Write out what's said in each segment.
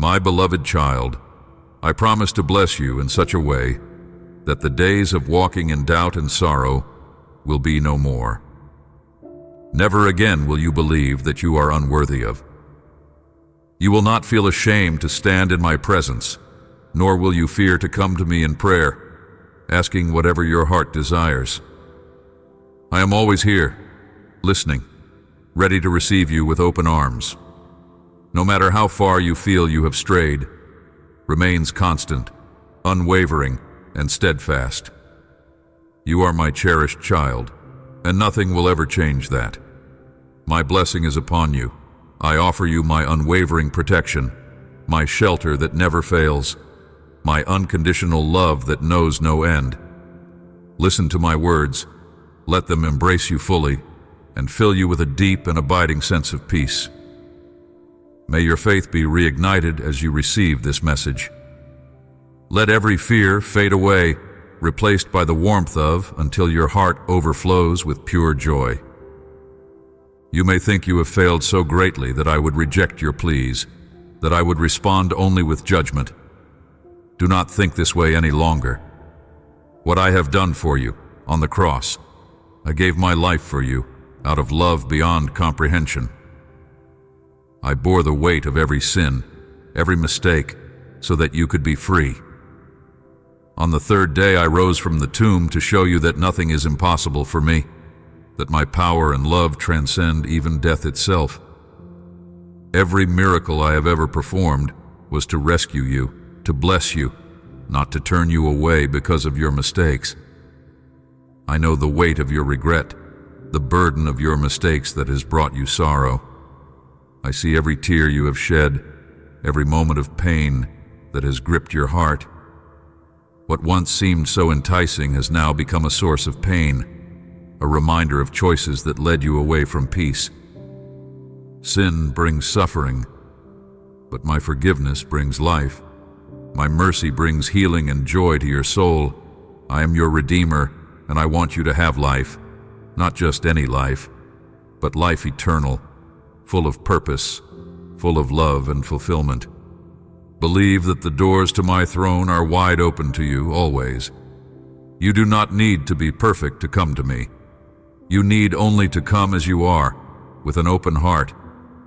My beloved child, I promise to bless you in such a way that the days of walking in doubt and sorrow will be no more. Never again will you believe that you are unworthy of. You will not feel ashamed to stand in my presence, nor will you fear to come to me in prayer, asking whatever your heart desires. I am always here, listening, ready to receive you with open arms. No matter how far you feel you have strayed, remains constant, unwavering, and steadfast. You are my cherished child, and nothing will ever change that. My blessing is upon you. I offer you my unwavering protection, my shelter that never fails, my unconditional love that knows no end. Listen to my words, let them embrace you fully, and fill you with a deep and abiding sense of peace. May your faith be reignited as you receive this message. Let every fear fade away, replaced by the warmth of, until your heart overflows with pure joy. You may think you have failed so greatly that I would reject your pleas, that I would respond only with judgment. Do not think this way any longer. What I have done for you on the cross, I gave my life for you out of love beyond comprehension. I bore the weight of every sin, every mistake, so that you could be free. On the third day I rose from the tomb to show you that nothing is impossible for me, that my power and love transcend even death itself. Every miracle I have ever performed was to rescue you, to bless you, not to turn you away because of your mistakes. I know the weight of your regret, the burden of your mistakes that has brought you sorrow. I see every tear you have shed, every moment of pain that has gripped your heart. What once seemed so enticing has now become a source of pain, a reminder of choices that led you away from peace. Sin brings suffering, but my forgiveness brings life. My mercy brings healing and joy to your soul. I am your Redeemer, and I want you to have life, not just any life, but life eternal, full of purpose, full of love and fulfillment. Believe that the doors to my throne are wide open to you always. You do not need to be perfect to come to me. You need only to come as you are, with an open heart,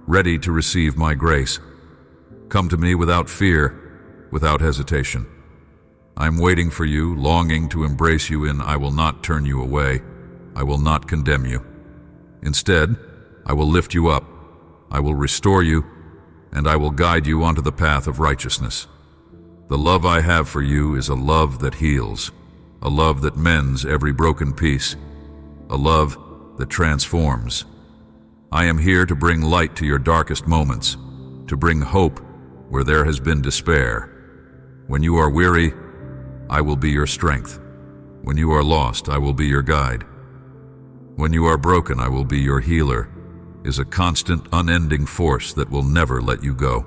ready to receive my grace. Come to me without fear, without hesitation. I am waiting for you, longing to embrace you in I will not turn you away. I will not condemn you. Instead, I will lift you up. I will restore you, and I will guide you onto the path of righteousness. The love I have for you is a love that heals, a love that mends every broken piece, a love that transforms. I am here to bring light to your darkest moments, to bring hope where there has been despair. When you are weary, I will be your strength. When you are lost, I will be your guide. When you are broken, I will be your healer, is a constant, unending force that will never let you go.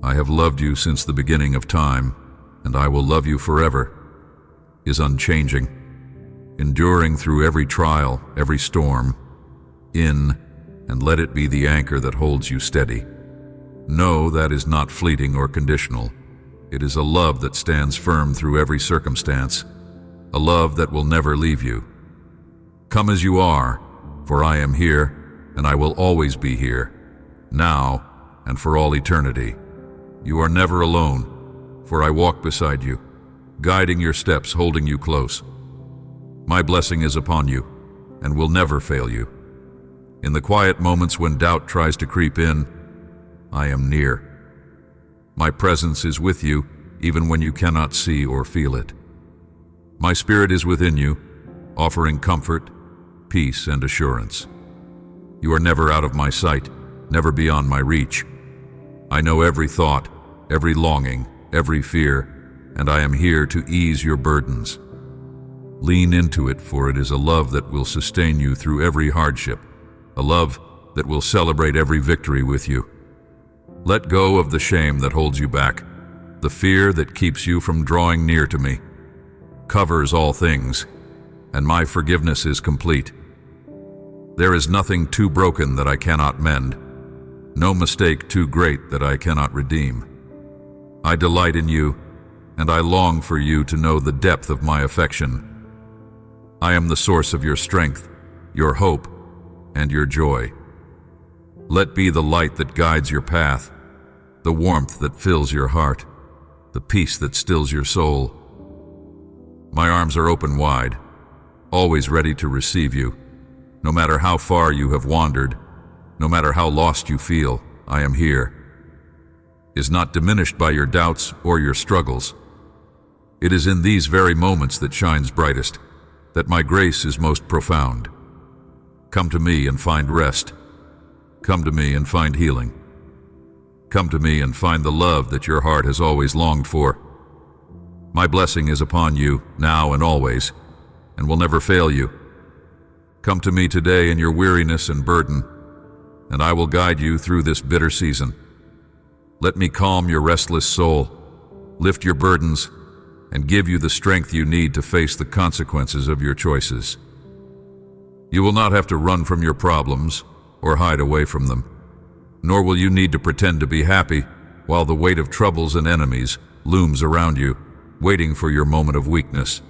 I have loved you since the beginning of time, and I will love you forever, is unchanging, enduring through every trial, every storm. In, and let it be the anchor that holds you steady. Know that is not fleeting or conditional. It is a love that stands firm through every circumstance, a love that will never leave you. Come as you are, for I am here, and I will always be here, now and for all eternity. You are never alone, for I walk beside you, guiding your steps, holding you close. My blessing is upon you, and will never fail you. In the quiet moments when doubt tries to creep in, I am near. My presence is with you, even when you cannot see or feel it. My spirit is within you, offering comfort, peace, and assurance. You are never out of my sight, never beyond my reach. I know every thought, every longing, every fear, and I am here to ease your burdens. Lean into it, for it is a love that will sustain you through every hardship, a love that will celebrate every victory with you. Let go of the shame that holds you back, the fear that keeps you from drawing near to me. Covers all things, and my forgiveness is complete. There is nothing too broken that I cannot mend. no mistake too great that I cannot redeem. I delight in you, and I long for you to know the depth of my affection. I am the source of your strength, your hope, and your joy. Let be the light that guides your path, the warmth that fills your heart, the peace that stills your soul. My arms are open wide, always ready to receive you. No matter how far you have wandered, no matter how lost you feel, I am here. Is not diminished by your doubts or your struggles. It is in these very moments that shines brightest, that my grace is most profound. Come to me and find rest. Come to me and find healing. Come to me and find the love that your heart has always longed for. My blessing is upon you, now and always, and will never fail you. Come to me today in your weariness and burden, and I will guide you through this bitter season. Let me calm your restless soul, lift your burdens, and give you the strength you need to face the consequences of your choices. You will not have to run from your problems or hide away from them, nor will you need to pretend to be happy while the weight of troubles and enemies looms around you, waiting for your moment of weakness.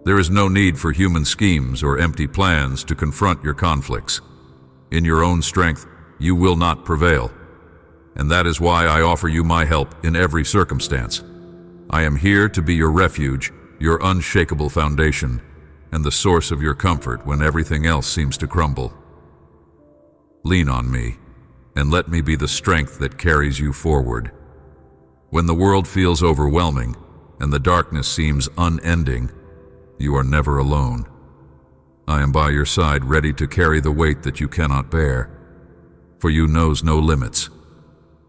There is no need for human schemes or empty plans to confront your conflicts. In your own strength, you will not prevail, and that is why I offer you my help in every circumstance. I am here to be your refuge, your unshakable foundation, and the source of your comfort when everything else seems to crumble. Lean on me, and let me be the strength that carries you forward. When the world feels overwhelming and the darkness seems unending, you are never alone. I am by your side, ready to carry the weight that you cannot bear, for you knows no limits,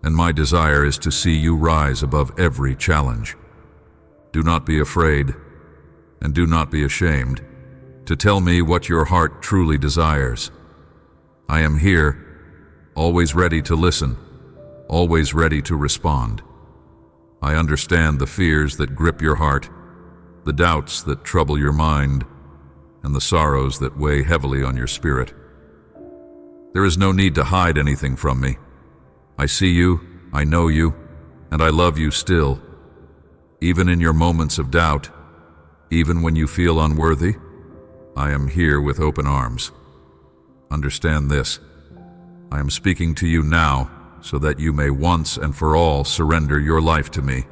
and my desire is to see you rise above every challenge. Do not be afraid, and do not be ashamed, to tell me what your heart truly desires. I am here, always ready to listen, always ready to respond. I understand the fears that grip your heart, the doubts that trouble your mind, and the sorrows that weigh heavily on your spirit. There is no need to hide anything from me. I see you, I know you, and I love you still. Even in your moments of doubt, even when you feel unworthy, I am here with open arms. Understand this. I am speaking to you now so that you may once and for all surrender your life to me.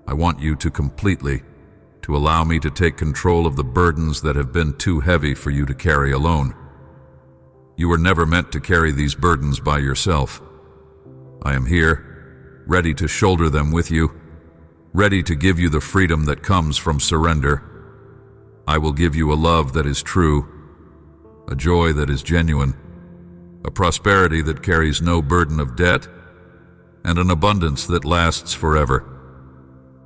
I want you to allow me to take control of the burdens that have been too heavy for you to carry alone. You were never meant to carry these burdens by yourself. I am here, ready to shoulder them with you, ready to give you the freedom that comes from surrender. I will give you a love that is true, a joy that is genuine, a prosperity that carries no burden of debt, and an abundance that lasts forever.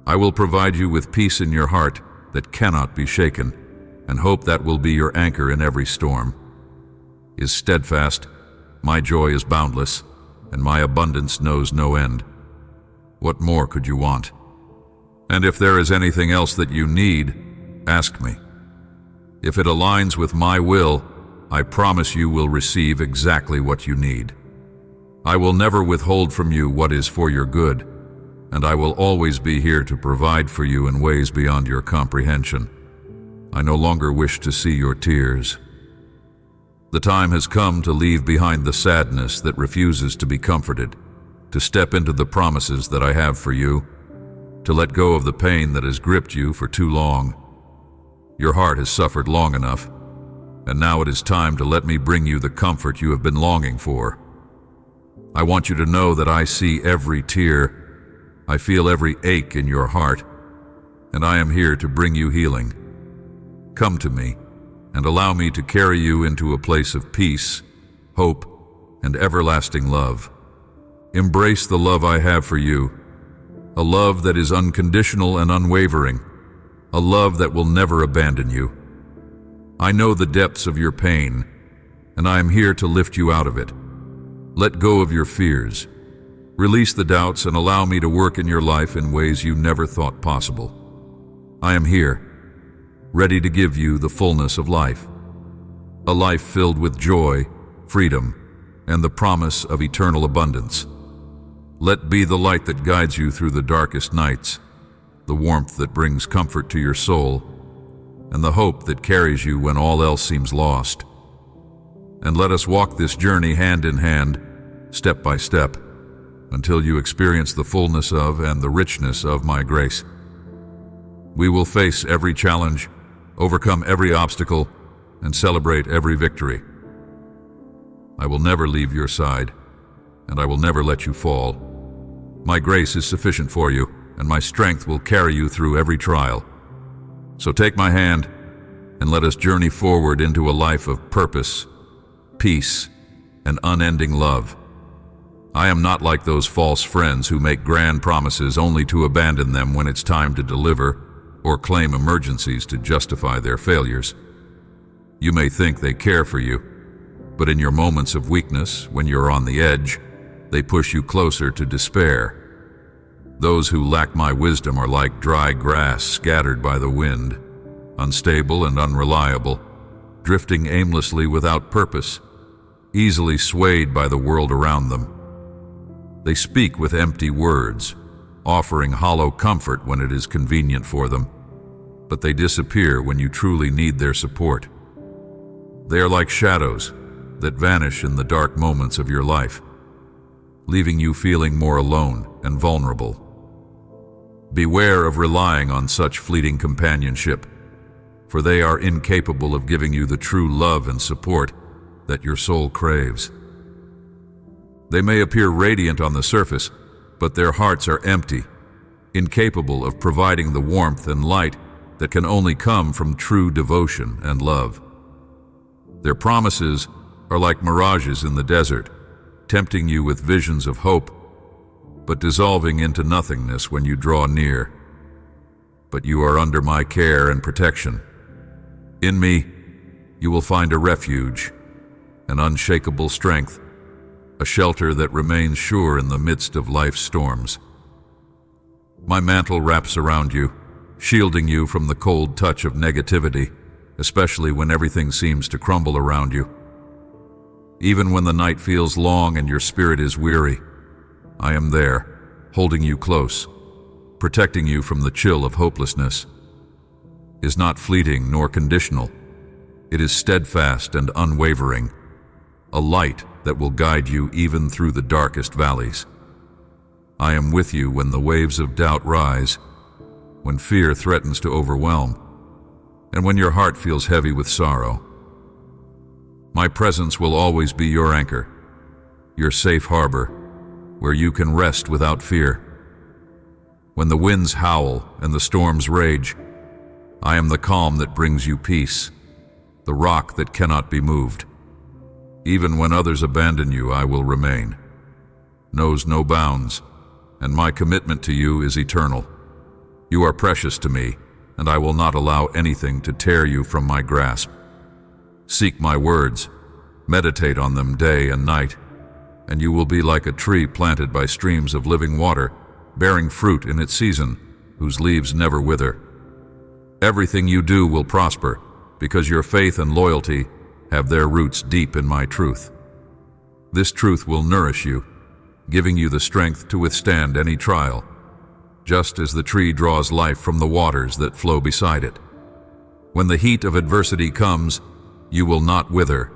I will provide you with peace in your heart that cannot be shaken, and hope that will be your anchor in every storm. Is steadfast, my joy is boundless, and my abundance knows no end. What more could you want? And if there is anything else that you need, ask me. If it aligns with my will, I promise you will receive exactly what you need. I will never withhold from you what is for your good, and I will always be here to provide for you in ways beyond your comprehension. I no longer wish to see your tears. The time has come to leave behind the sadness that refuses to be comforted, to step into the promises that I have for you, to let go of the pain that has gripped you for too long. Your heart has suffered long enough, and now it is time to let me bring you the comfort you have been longing for. I want you to know that I see every tear, I feel every ache in your heart, and I am here to bring you healing. Come to me, and allow me to carry you into a place of peace, hope, and everlasting love. Embrace the love I have for you, a love that is unconditional and unwavering, a love that will never abandon you. I know the depths of your pain, and I am here to lift you out of it. Let go of your fears. Release the doubts and allow me to work in your life in ways you never thought possible. I am here, ready to give you the fullness of life. A life filled with joy, freedom, and the promise of eternal abundance. Let be the light that guides you through the darkest nights, the warmth that brings comfort to your soul, and the hope that carries you when all else seems lost. And let us walk this journey hand in hand, step by step, until you experience the fullness of and the richness of my grace. We will face every challenge, overcome every obstacle, and celebrate every victory. I will never leave your side, and I will never let you fall. My grace is sufficient for you, and my strength will carry you through every trial. So take my hand, and let us journey forward into a life of purpose, peace, and unending love. I am not like those false friends who make grand promises only to abandon them when it's time to deliver, or claim emergencies to justify their failures. You may think they care for you, but in your moments of weakness, when you're on the edge, they push you closer to despair. Those who lack my wisdom are like dry grass scattered by the wind, unstable and unreliable, drifting aimlessly without purpose, easily swayed by the world around them. They speak with empty words, offering hollow comfort when it is convenient for them, but they disappear when you truly need their support. They are like shadows that vanish in the dark moments of your life, leaving you feeling more alone and vulnerable. Beware of relying on such fleeting companionship, for they are incapable of giving you the true love and support that your soul craves. They may appear radiant on the surface, but their hearts are empty, incapable of providing the warmth and light that can only come from true devotion and love. Their promises are like mirages in the desert, tempting you with visions of hope, but dissolving into nothingness when you draw near. But you are under my care and protection. In me, you will find a refuge, an unshakable strength, a shelter that remains sure in the midst of life's storms. My mantle wraps around you, shielding you from the cold touch of negativity, especially when everything seems to crumble around you. Even when the night feels long and your spirit is weary, I am there, holding you close, protecting you from the chill of hopelessness. Is not fleeting nor conditional. It is steadfast and unwavering, a light that will guide you even through the darkest valleys. I am with you when the waves of doubt rise, when fear threatens to overwhelm, and when your heart feels heavy with sorrow. My presence will always be your anchor, your safe harbor, where you can rest without fear. When the winds howl and the storms rage, I am the calm that brings you peace, the rock that cannot be moved. Even when others abandon you, I will remain, knows no bounds, and my commitment to you is eternal. You are precious to me, and I will not allow anything to tear you from my grasp. Seek my words, meditate on them day and night, and you will be like a tree planted by streams of living water, bearing fruit in its season, whose leaves never wither. Everything you do will prosper, because your faith and loyalty have their roots deep in my truth. This truth will nourish you, giving you the strength to withstand any trial, just as the tree draws life from the waters that flow beside it. When the heat of adversity comes, you will not wither.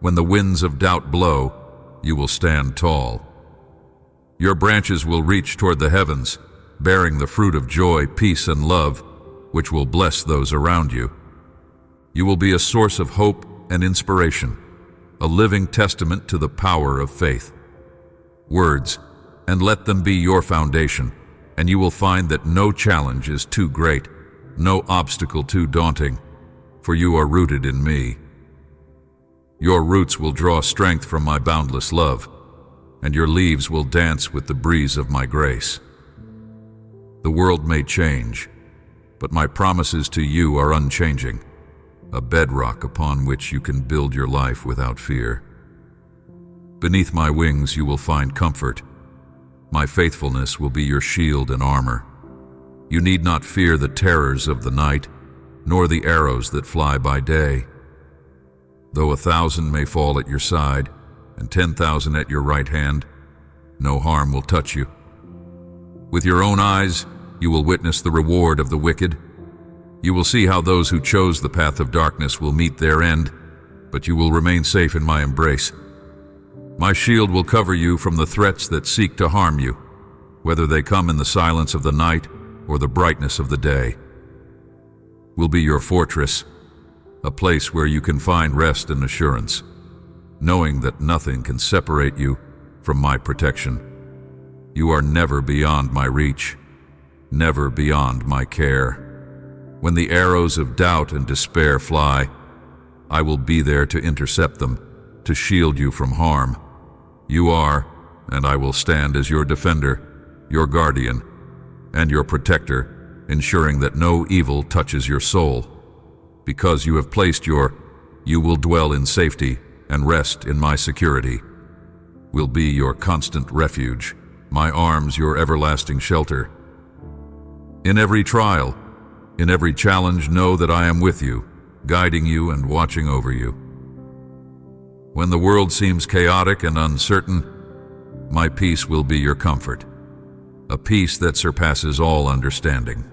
When the winds of doubt blow, you will stand tall. Your branches will reach toward the heavens, bearing the fruit of joy, peace, and love, which will bless those around you. You will be a source of hope and inspiration, a living testament to the power of faith. Words, and let them be your foundation, and you will find that no challenge is too great, no obstacle too daunting, for you are rooted in me. Your roots will draw strength from my boundless love, and your leaves will dance with the breeze of my grace. The world may change, but my promises to you are unchanging, a bedrock upon which you can build your life without fear. Beneath my wings you will find comfort. My faithfulness will be your shield and armor. You need not fear the terrors of the night, nor the arrows that fly by day. Though 1,000 may fall at your side, and 10,000 at your right hand, no harm will touch you. With your own eyes, you will witness the reward of the wicked. You will see how those who chose the path of darkness will meet their end, but you will remain safe in my embrace. My shield will cover you from the threats that seek to harm you, whether they come in the silence of the night or the brightness of the day. Will be your fortress, a place where you can find rest and assurance, knowing that nothing can separate you from my protection. You are never beyond my reach, never beyond my care. When the arrows of doubt and despair fly, I will be there to intercept them, to shield you from harm. You are, and I will stand as your defender, your guardian, and your protector, ensuring that no evil touches your soul. Because you have placed you will dwell in safety and rest in my security. Will be your constant refuge, my arms your everlasting shelter. In every trial, in every challenge, know that I am with you, guiding you and watching over you. When the world seems chaotic and uncertain, my peace will be your comfort, a peace that surpasses all understanding.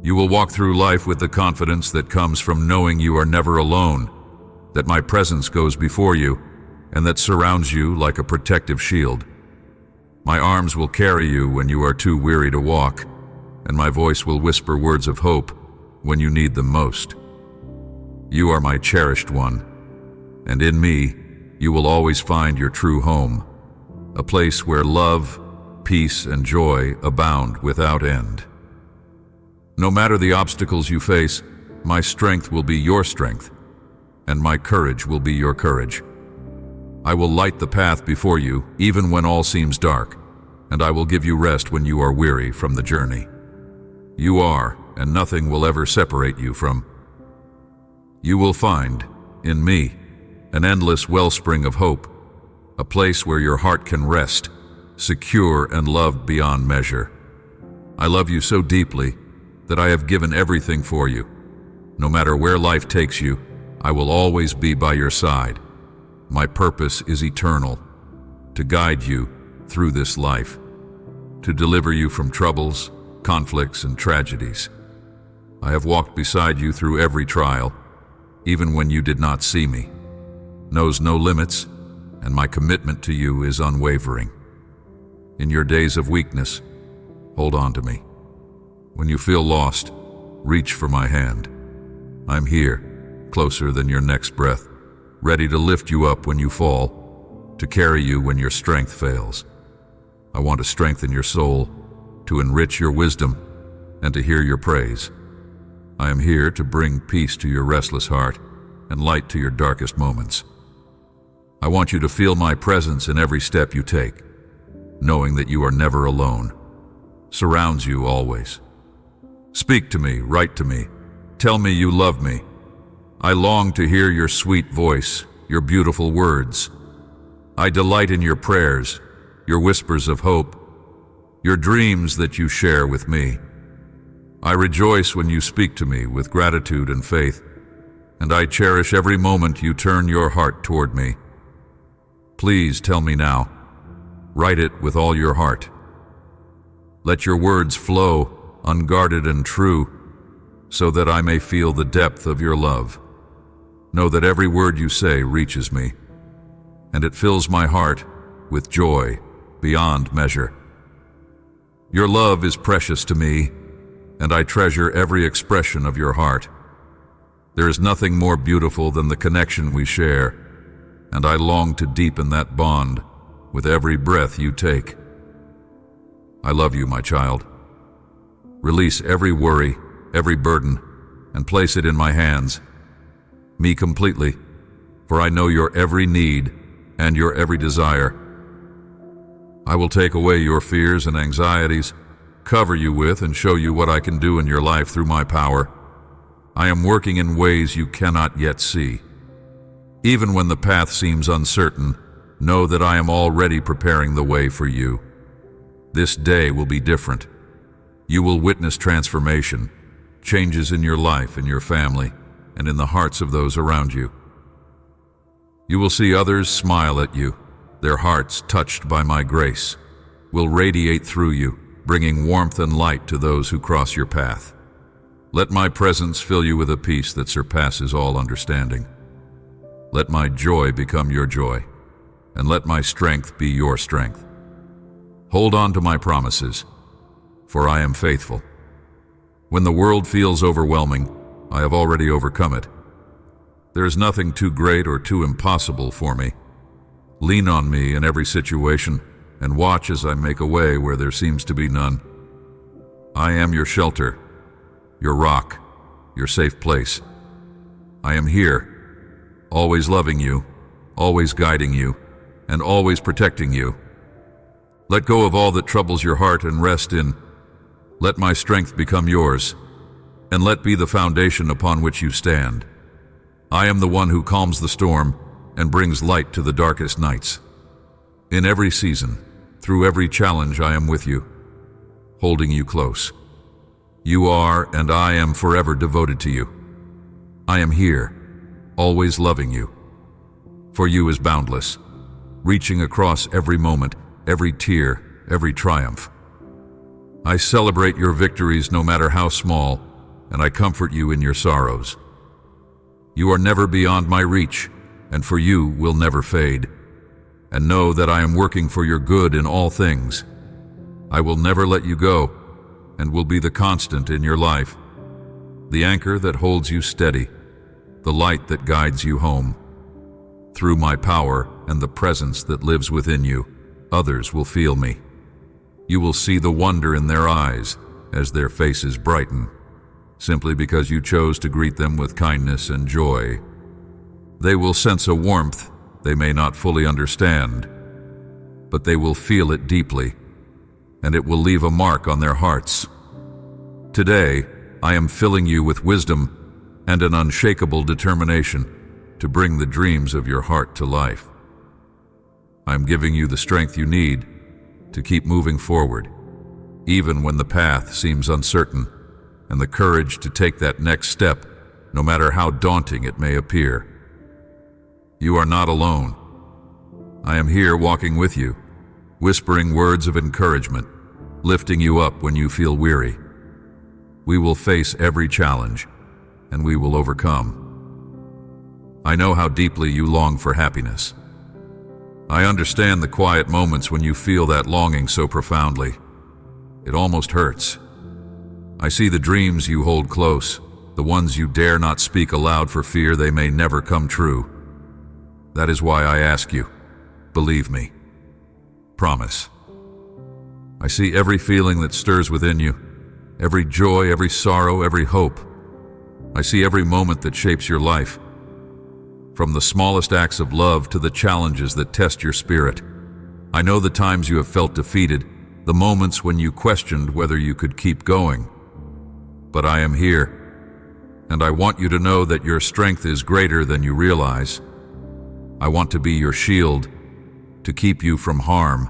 You will walk through life with the confidence that comes from knowing you are never alone, that my presence goes before you, and that surrounds you like a protective shield. My arms will carry you when you are too weary to walk, and my voice will whisper words of hope when you need them most. You are my cherished one, and in me you will always find your true home, a place where love, peace, and joy abound without end. No matter the obstacles you face, my strength will be your strength, and my courage will be your courage. I will light the path before you, even when all seems dark, and I will give you rest when you are weary from the journey. You are, and nothing will ever separate you from. You will find, in me, an endless wellspring of hope, a place where your heart can rest, secure and loved beyond measure. I love you so deeply that I have given everything for you. No matter where life takes you, I will always be by your side. My purpose is eternal, to guide you through this life, to deliver you from troubles, conflicts, and tragedies. I have walked beside you through every trial, even when you did not see me, knows no limits, and my commitment to you is unwavering. In your days of weakness, hold on to me. When you feel lost, reach for my hand. I'm here, closer than your next breath, ready to lift you up when you fall, to carry you when your strength fails. I want to strengthen your soul, to enrich your wisdom, and to hear your praise. I am here to bring peace to your restless heart and light to your darkest moments. I want you to feel my presence in every step you take, knowing that you are never alone, surrounds you always. Speak to me, write to me, tell me you love me. I long to hear your sweet voice, your beautiful words. I delight in your prayers, your whispers of hope, your dreams that you share with me. I rejoice when you speak to me with gratitude and faith, and I cherish every moment you turn your heart toward me. Please tell me now. Write it with all your heart. Let your words flow, unguarded and true, so that I may feel the depth of your love. Know that every word you say reaches me, and it fills my heart with joy beyond measure. Your love is precious to me, and I treasure every expression of your heart. There is nothing more beautiful than the connection we share, and I long to deepen that bond with every breath you take. I love you, my child. Release every worry, every burden, and place it in my hands, me completely, for I know your every need and your every desire. I will take away your fears and anxieties, cover you with and show you what I can do in your life through my power. I am working in ways you cannot yet see. Even when the path seems uncertain, know that I am already preparing the way for you. This day will be different. You will witness transformation, changes in your life, in your family, and in the hearts of those around you. You will see others smile at you, their hearts touched by my grace, will radiate through you, bringing warmth and light to those who cross your path. Let my presence fill you with a peace that surpasses all understanding. Let my joy become your joy, and let my strength be your strength. Hold on to my promises, for I am faithful. When the world feels overwhelming, I have already overcome it. There is nothing too great or too impossible for me. Lean on me in every situation, and watch as I make a way where there seems to be none. I am your shelter, your rock, your safe place. I am here, always loving you, always guiding you, and always protecting you. Let go of all that troubles your heart and rest in. Let my strength become yours, and let be the foundation upon which you stand. I am the one who calms the storm and brings light to the darkest nights. In every season, through every challenge, I am with you, holding you close. You are, and I am forever devoted to you. I am here, always loving you. For you is boundless, reaching across every moment, every tear, every triumph. I celebrate your victories no matter how small, and I comfort you in your sorrows. You are never beyond my reach, and for you will never fade. And know that I am working for your good in all things. I will never let you go, and will be the constant in your life, the anchor that holds you steady, the light that guides you home. Through my power and the presence that lives within you, others will feel me. You will see the wonder in their eyes as their faces brighten, simply because you chose to greet them with kindness and joy. They will sense a warmth they may not fully understand, but they will feel it deeply, and it will leave a mark on their hearts. Today, I am filling you with wisdom and an unshakable determination to bring the dreams of your heart to life. I am giving you the strength you need to keep moving forward, even when the path seems uncertain, and the courage to take that next step, no matter how daunting it may appear. You are not alone. I am here walking with you, whispering words of encouragement, lifting you up when you feel weary. We will face every challenge, and we will overcome. I know how deeply you long for happiness. I understand the quiet moments when you feel that longing so profoundly. It almost hurts. I see the dreams you hold close, the ones you dare not speak aloud for fear they may never come true. That is why I ask you, believe me. Promise. I see every feeling that stirs within you, every joy, every sorrow, every hope. I see every moment that shapes your life, from the smallest acts of love to the challenges that test your spirit. I know the times you have felt defeated, the moments when you questioned whether you could keep going. But I am here, and I want you to know that your strength is greater than you realize. I want to be your shield, to keep you from harm,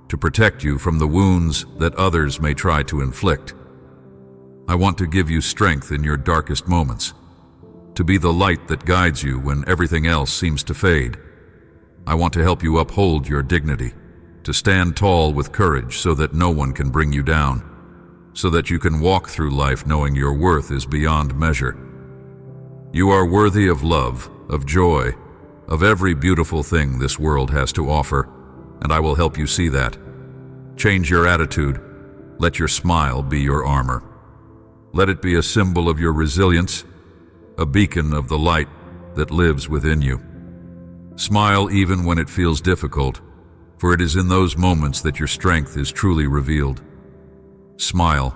to protect you from the wounds that others may try to inflict. I want to give you strength in your darkest moments, to be the light that guides you when everything else seems to fade. I want to help you uphold your dignity, to stand tall with courage so that no one can bring you down, so that you can walk through life knowing your worth is beyond measure. You are worthy of love, of joy, of every beautiful thing this world has to offer, and I will help you see that. Change your attitude. Let your smile be your armor. Let it be a symbol of your resilience, a beacon of the light that lives within you. Smile even when it feels difficult, for it is in those moments that your strength is truly revealed. Smile,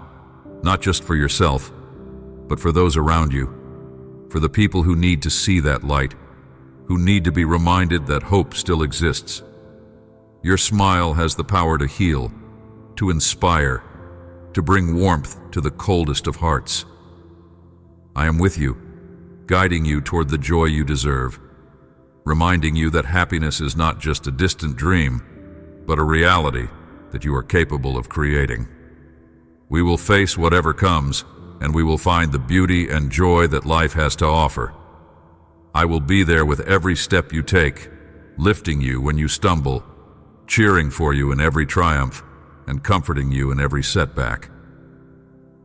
not just for yourself, but for those around you, for the people who need to see that light, who need to be reminded that hope still exists. Your smile has the power to heal, to inspire, to bring warmth to the coldest of hearts. I am with you, guiding you toward the joy you deserve, reminding you that happiness is not just a distant dream, but a reality that you are capable of creating. We will face whatever comes, and we will find the beauty and joy that life has to offer. I will be there with every step you take, lifting you when you stumble, cheering for you in every triumph, and comforting you in every setback.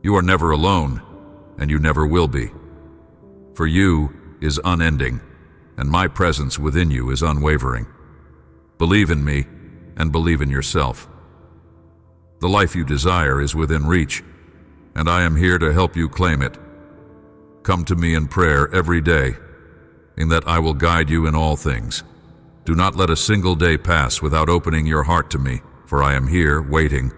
You are never alone, and you never will be. For you is unending, and my presence within you is unwavering. Believe in me, and believe in yourself. The life you desire is within reach, and I am here to help you claim it. Come to me in prayer every day, in that I will guide you in all things. Do not let a single day pass without opening your heart to me, for I am here, waiting,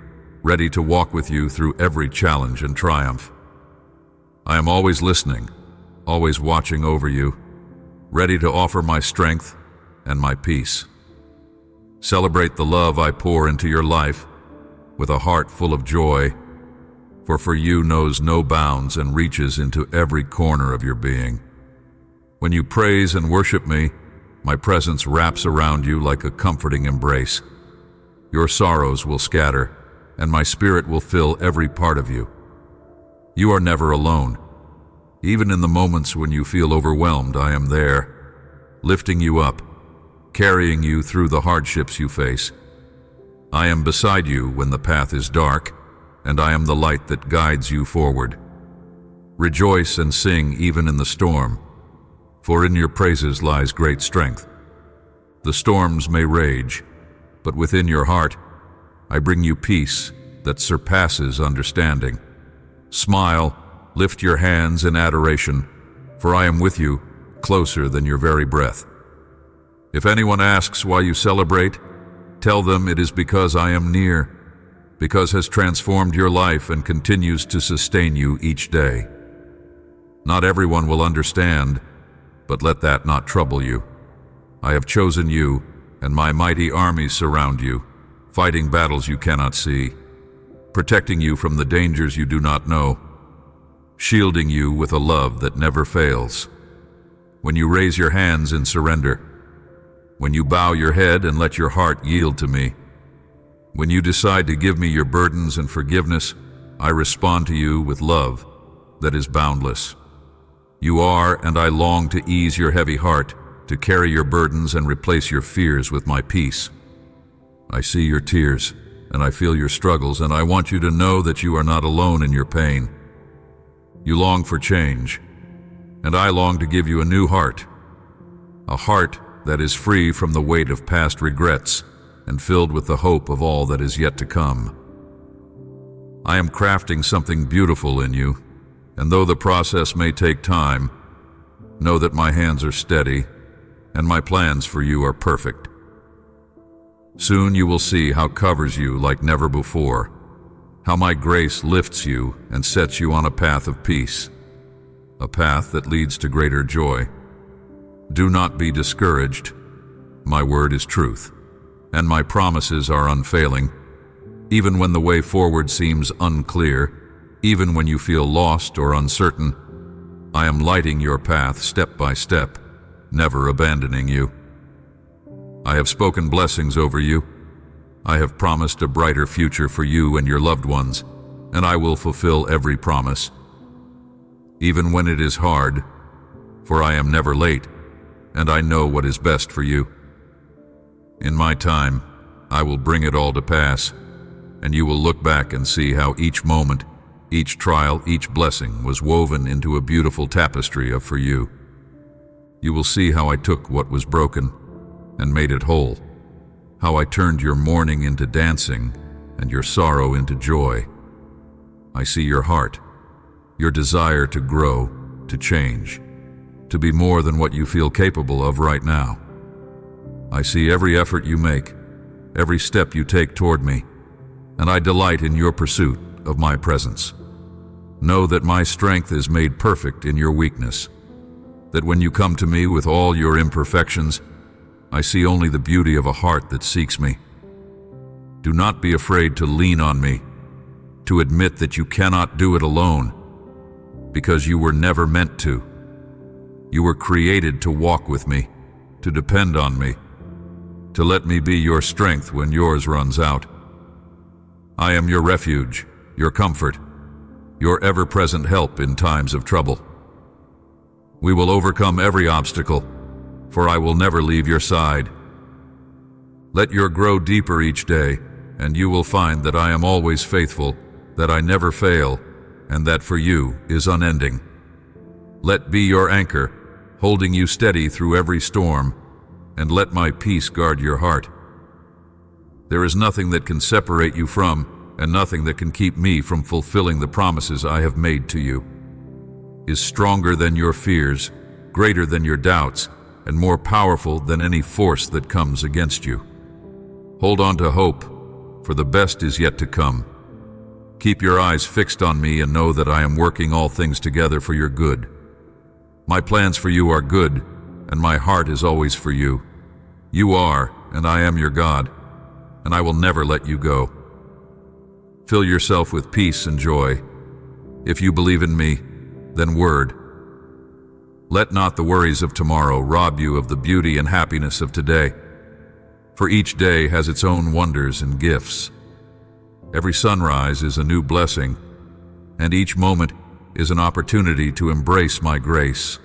ready to walk with you through every challenge and triumph. I am always listening, always watching over you, ready to offer my strength and my peace. Celebrate the love I pour into your life with a heart full of joy, for you knows no bounds and reaches into every corner of your being. When you praise and worship me, my presence wraps around you like a comforting embrace. Your sorrows will scatter, and my spirit will fill every part of you. You are never alone. Even in the moments when you feel overwhelmed, I am there, lifting you up, carrying you through the hardships you face. I am beside you when the path is dark, and I am the light that guides you forward. Rejoice and sing even in the storm, for in your praises lies great strength. The storms may rage, but within your heart I bring you peace that surpasses understanding. Smile, lift your hands in adoration, for I am with you, closer than your very breath. If anyone asks why you celebrate, tell them it is because I am near, because has transformed your life and continues to sustain you each day. Not everyone will understand, but let that not trouble you. I have chosen you, and my mighty armies surround you, fighting battles you cannot see, protecting you from the dangers you do not know, shielding you with a love that never fails. When you raise your hands in surrender, when you bow your head and let your heart yield to me, when you decide to give me your burdens and forgiveness, I respond to you with love that is boundless. You are, and I long to ease your heavy heart, to carry your burdens and replace your fears with my peace. I see your tears, and I feel your struggles, and I want you to know that you are not alone in your pain. You long for change, and I long to give you a new heart, a heart that is free from the weight of past regrets and filled with the hope of all that is yet to come. I am crafting something beautiful in you, and though the process may take time, know that my hands are steady and my plans for you are perfect. Soon you will see how covers you like never before, how my grace lifts you and sets you on a path of peace, a path that leads to greater joy. Do not be discouraged. My word is truth, and my promises are unfailing. Even when the way forward seems unclear, even when you feel lost or uncertain, I am lighting your path step by step, never abandoning you. I have spoken blessings over you. I have promised a brighter future for you and your loved ones, and I will fulfill every promise. Even when it is hard, for I am never late, and I know what is best for you. In my time, I will bring it all to pass, and you will look back and see how each moment, each trial, each blessing was woven into a beautiful tapestry of for you. You will see how I took what was broken and made it whole, how I turned your mourning into dancing and your sorrow into joy. I see your heart, your desire to grow, to change, to be more than what you feel capable of right now. I see every effort you make, every step you take toward me, and I delight in your pursuit of my presence. Know that my strength is made perfect in your weakness, that when you come to me with all your imperfections, I see only the beauty of a heart that seeks me. Do not be afraid to lean on me, to admit that you cannot do it alone, because you were never meant to. You were created to walk with me, to depend on me, to let me be your strength when yours runs out. I am your refuge, your comfort, your ever-present help in times of trouble. We will overcome every obstacle, for I will never leave your side. Let your grow deeper each day, and you will find that I am always faithful, that I never fail, and that for you is unending. Let be your anchor, holding you steady through every storm, and let my peace guard your heart. There is nothing that can separate you from, and nothing that can keep me from fulfilling the promises I have made to you. Is stronger than your fears, greater than your doubts, and more powerful than any force that comes against you. Hold on to hope, for the best is yet to come. Keep your eyes fixed on me and know that I am working all things together for your good. My plans for you are good, and my heart is always for you. You are, and I am your God, and I will never let you go. Fill yourself with peace and joy. If you believe in me, then word. Let not the worries of tomorrow rob you of the beauty and happiness of today, for each day has its own wonders and gifts. Every sunrise is a new blessing, and each moment is an opportunity to embrace my grace.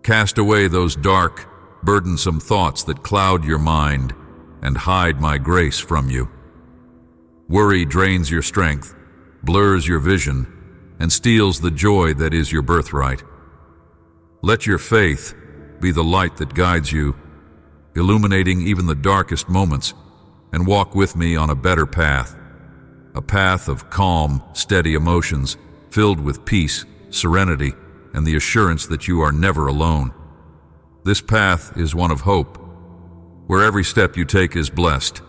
Cast away those dark, burdensome thoughts that cloud your mind and hide my grace from you. Worry drains your strength, blurs your vision, and steals the joy that is your birthright. Let your faith be the light that guides you, illuminating even the darkest moments, and walk with me on a better path, a path of calm, steady emotions, filled with peace, serenity, and the assurance that you are never alone. This path is one of hope, where every step you take is blessed,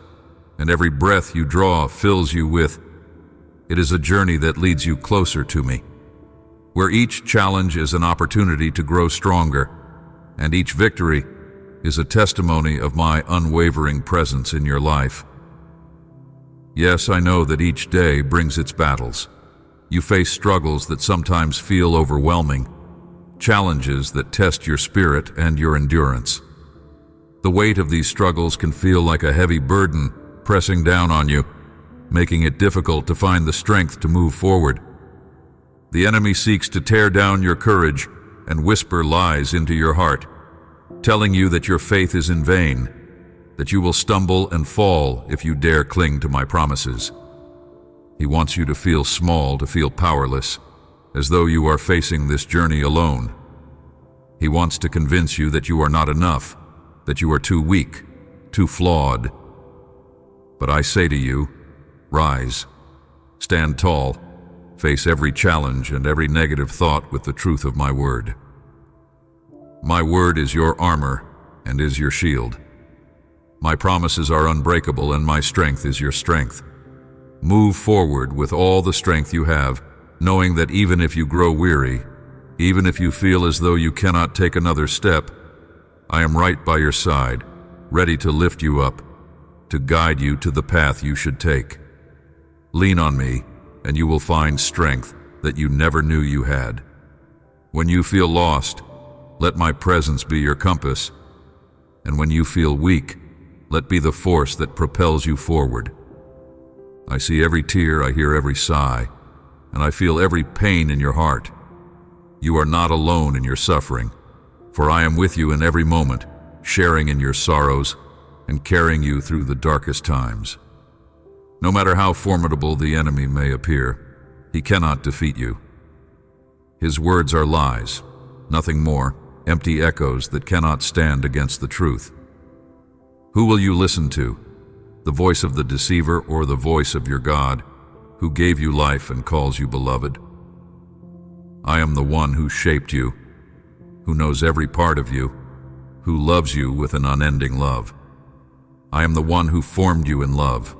and every breath you draw fills you with. It is a journey that leads you closer to me, where each challenge is an opportunity to grow stronger, and each victory is a testimony of my unwavering presence in your life. Yes, I know that each day brings its battles. You face struggles that sometimes feel overwhelming, challenges that test your spirit and your endurance. The weight of these struggles can feel like a heavy burden pressing down on you, making it difficult to find the strength to move forward. The enemy seeks to tear down your courage and whisper lies into your heart, telling you that your faith is in vain, that you will stumble and fall if you dare cling to my promises. He wants you to feel small, to feel powerless, as though you are facing this journey alone. He wants to convince you that you are not enough, that you are too weak, too flawed. But I say to you, rise, stand tall, face every challenge and every negative thought with the truth of my word. My word is your armor and is your shield. My promises are unbreakable and my strength is your strength. Move forward with all the strength you have, knowing that even if you grow weary, even if you feel as though you cannot take another step, I am right by your side, ready to lift you up, to guide you to the path you should take. Lean on me, and you will find strength that you never knew you had. When you feel lost, let my presence be your compass, and when you feel weak, let be the force that propels you forward. I see every tear, I hear every sigh, and I feel every pain in your heart. You are not alone in your suffering, for I am with you in every moment, sharing in your sorrows and carrying you through the darkest times. No matter how formidable the enemy may appear, he cannot defeat you. His words are lies, nothing more, empty echoes that cannot stand against the truth. Who will you listen to? The voice of the deceiver or the voice of your God, who gave you life and calls you beloved? I am the one who shaped you, who knows every part of you, who loves you with an unending love. I am the one who formed you in love,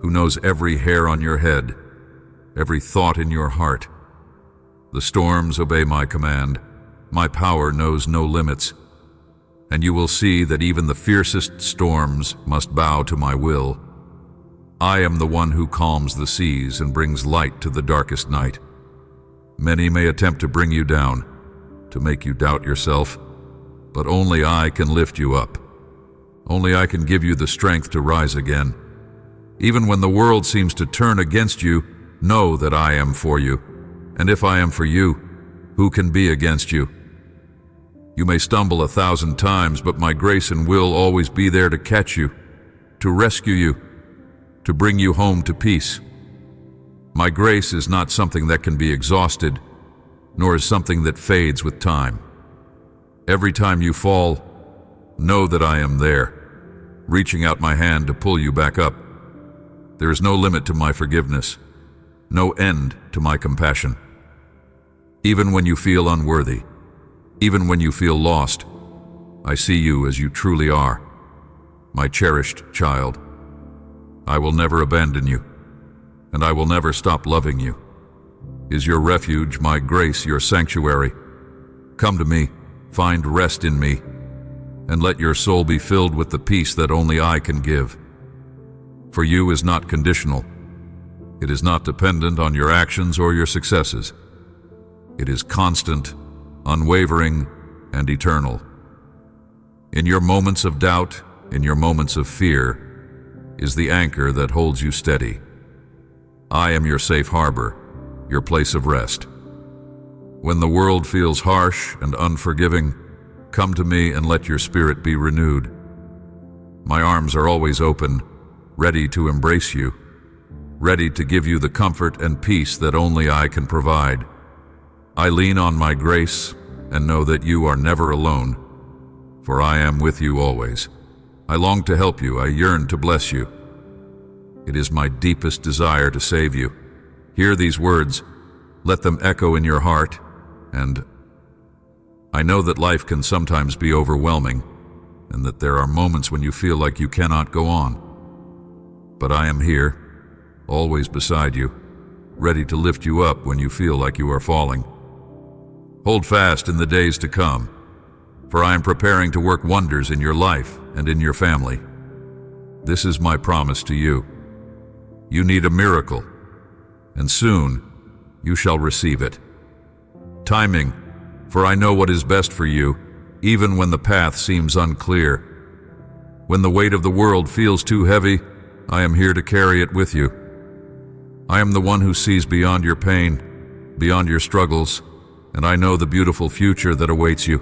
who knows every hair on your head, every thought in your heart. The storms obey my command. My power knows no limits, and you will see that even the fiercest storms must bow to my will. I am the one who calms the seas and brings light to the darkest night. Many may attempt to bring you down, to make you doubt yourself, but only I can lift you up. Only I can give you the strength to rise again. Even when the world seems to turn against you, know that I am for you, and if I am for you, Who can be against you? You may stumble 1,000 times, but my grace and will always be there to catch you, to rescue you, to bring you home to peace. My grace is not something that can be exhausted, nor is something that fades with time. Every time you fall, know that I am there, reaching out my hand to pull you back up. There is no limit to my forgiveness, no end to my compassion. Even when you feel unworthy, even when you feel lost, I see you as you truly are, my cherished child. I will never abandon you, and I will never stop loving you. Is your refuge, my grace, your sanctuary? Come to me, find rest in me, and let your soul be filled with the peace that only I can give. For you is not conditional. It is not dependent on your actions or your successes. It is constant, unwavering, and eternal. In your moments of doubt, in your moments of fear, is the anchor that holds you steady. I am your safe harbor, your place of rest. When the world feels harsh and unforgiving, come to me and let your spirit be renewed. My arms are always open, ready to embrace you, ready to give you the comfort and peace that only I can provide. I lean on my grace and know that you are never alone, for I am with you always. I long to help you, I yearn to bless you. It is my deepest desire to save you. Hear these words, let them echo in your heart, and I know that life can sometimes be overwhelming, and that there are moments when you feel like you cannot go on. But I am here, always beside you, ready to lift you up when you feel like you are falling. Hold fast in the days to come, for I am preparing to work wonders in your life and in your family. This is my promise to you. You need a miracle, and soon you shall receive it. Timing, for I know what is best for you, even when the path seems unclear. When the weight of the world feels too heavy, I am here to carry it with you. I am the one who sees beyond your pain, beyond your struggles, and I know the beautiful future that awaits you.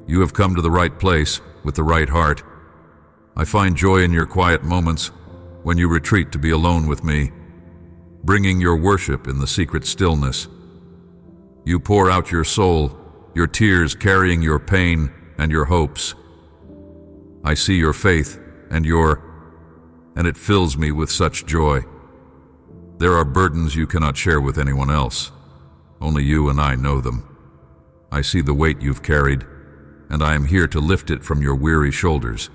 You have come to the right place with the right heart. I find joy in your quiet moments when you retreat to be alone with me, bringing your worship in the secret stillness. You pour out your soul, your tears carrying your pain and your hopes. I see your faith and it fills me with such joy. There are burdens you cannot share with anyone else. Only you and I know them. I see the weight you've carried, and I am here to lift it from your weary shoulders.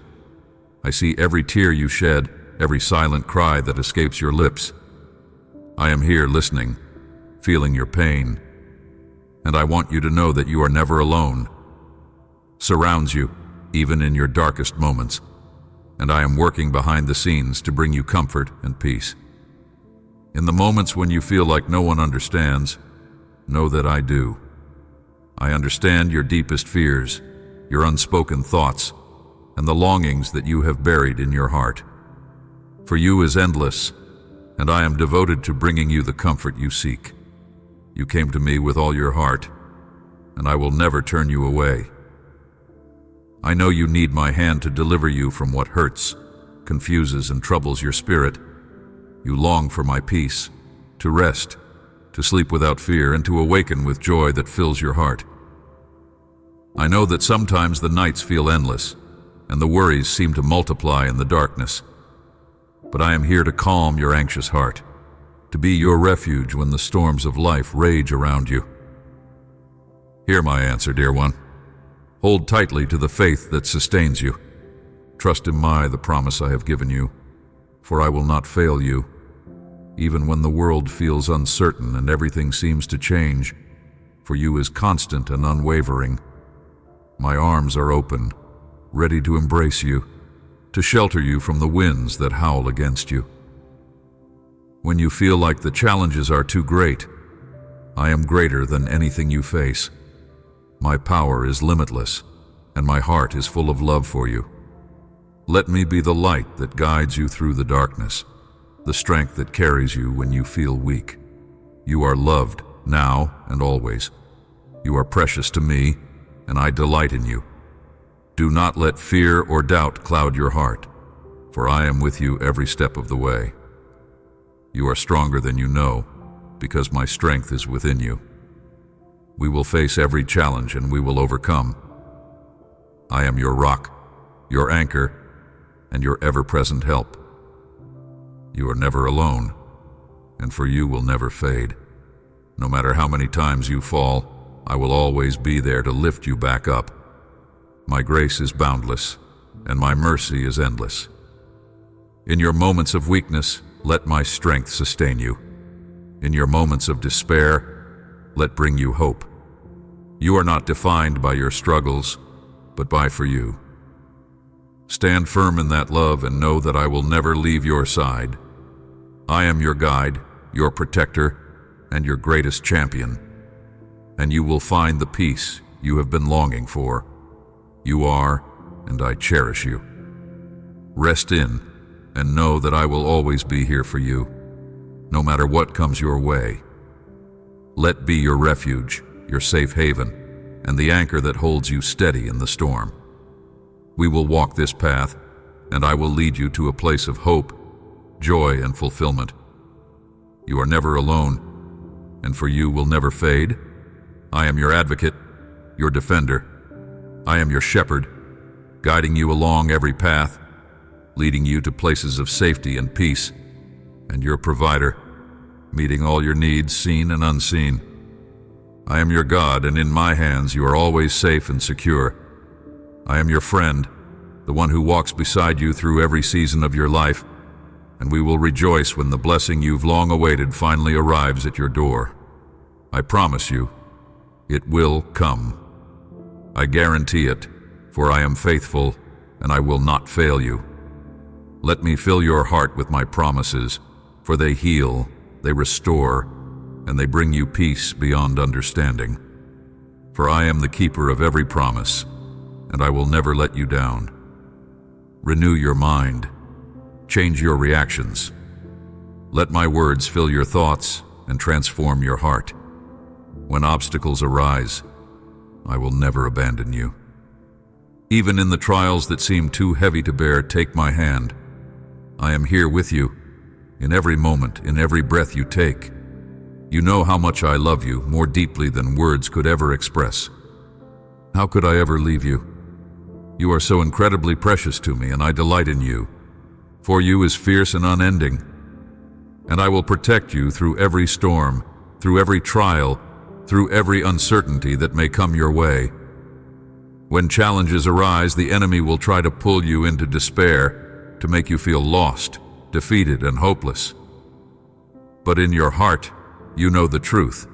I see every tear you shed, every silent cry that escapes your lips. I am here listening, feeling your pain, and I want you to know that you are never alone. Surrounds you, even in your darkest moments, and I am working behind the scenes to bring you comfort and peace. In the moments when you feel like no one understands, know that I do. I understand your deepest fears, your unspoken thoughts, and the longings that you have buried in your heart. For you is endless, and I am devoted to bringing you the comfort you seek. You came to me with all your heart, and I will never turn you away. I know you need my hand to deliver you from what hurts, confuses, and troubles your spirit. You long for my peace, to rest, to sleep without fear, and to awaken with joy that fills your heart. I know that sometimes the nights feel endless, and the worries seem to multiply in the darkness. But I am here to calm your anxious heart, to be your refuge when the storms of life rage around you. Hear my answer, dear one. Hold tightly to the faith that sustains you. Trust in the promise I have given you, for I will not fail you. Even when the world feels uncertain and everything seems to change, for you is constant and unwavering. My arms are open, ready to embrace you, to shelter you from the winds that howl against you. When you feel like the challenges are too great, I am greater than anything you face. My power is limitless, and my heart is full of love for you. Let me be the light that guides you through the darkness, the strength that carries you when you feel weak. You are loved now and always. You are precious to me, and I delight in you. Do not let fear or doubt cloud your heart, for I am with you every step of the way. You are stronger than you know, because my strength is within you. We will face every challenge and we will overcome. I am your rock, your anchor, and your ever-present help. You are never alone, and for you will never fade. No matter how many times you fall, I will always be there to lift you back up. My grace is boundless, and my mercy is endless. In your moments of weakness, let my strength sustain you. In your moments of despair, let bring you hope. You are not defined by your struggles, but by for you. Stand firm in that love and know that I will never leave your side. I am your guide, your protector, and your greatest champion. And you will find the peace you have been longing for. You are, and I cherish you. Rest in, and know that I will always be here for you, no matter what comes your way. Let be your refuge, your safe haven, and the anchor that holds you steady in the storm. We will walk this path, and I will lead you to a place of hope, joy, and fulfillment. You are never alone, and for you will never fade. I am your advocate, your defender. I am your shepherd, guiding you along every path, leading you to places of safety and peace, and your provider, meeting all your needs, seen and unseen. I am your God, and in my hands you are always safe and secure. I am your friend, the one who walks beside you through every season of your life, and we will rejoice when the blessing you've long awaited finally arrives at your door. I promise you, it will come. I guarantee it, for I am faithful, and I will not fail you. Let me fill your heart with my promises, for they heal, they restore, and they bring you peace beyond understanding. For I am the keeper of every promise, and I will never let you down. Renew your mind. Change your reactions. Let my words fill your thoughts and transform your heart. When obstacles arise, I will never abandon you. Even in the trials that seem too heavy to bear, take my hand. I am here with you, in every moment, in every breath you take. You know how much I love you, more deeply than words could ever express. How could I ever leave you? You are so incredibly precious to me, and I delight in you. For you is fierce and unending. And I will protect you through every storm, through every trial, through every uncertainty that may come your way. When challenges arise, the enemy will try to pull you into despair, to make you feel lost, defeated, and hopeless. But in your heart, you know the truth.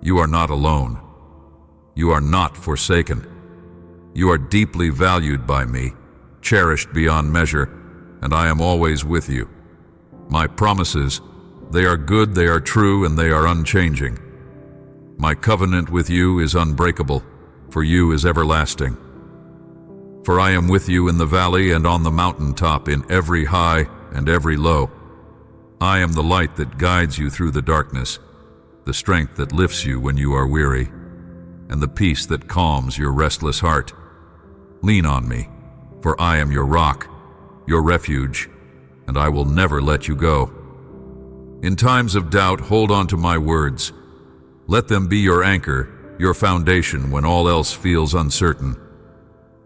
You are not alone. You are not forsaken. You are deeply valued by me, cherished beyond measure, and I am always with you. My promises, they are good, they are true, and they are unchanging. My covenant with you is unbreakable, for you is everlasting. For I am with you in the valley and on the mountaintop, in every high and every low. I am the light that guides you through the darkness, the strength that lifts you when you are weary, and the peace that calms your restless heart. Lean on me, for I am your rock, your refuge, and I will never let you go. In times of doubt, hold on to my words. Let them be your anchor, your foundation when all else feels uncertain.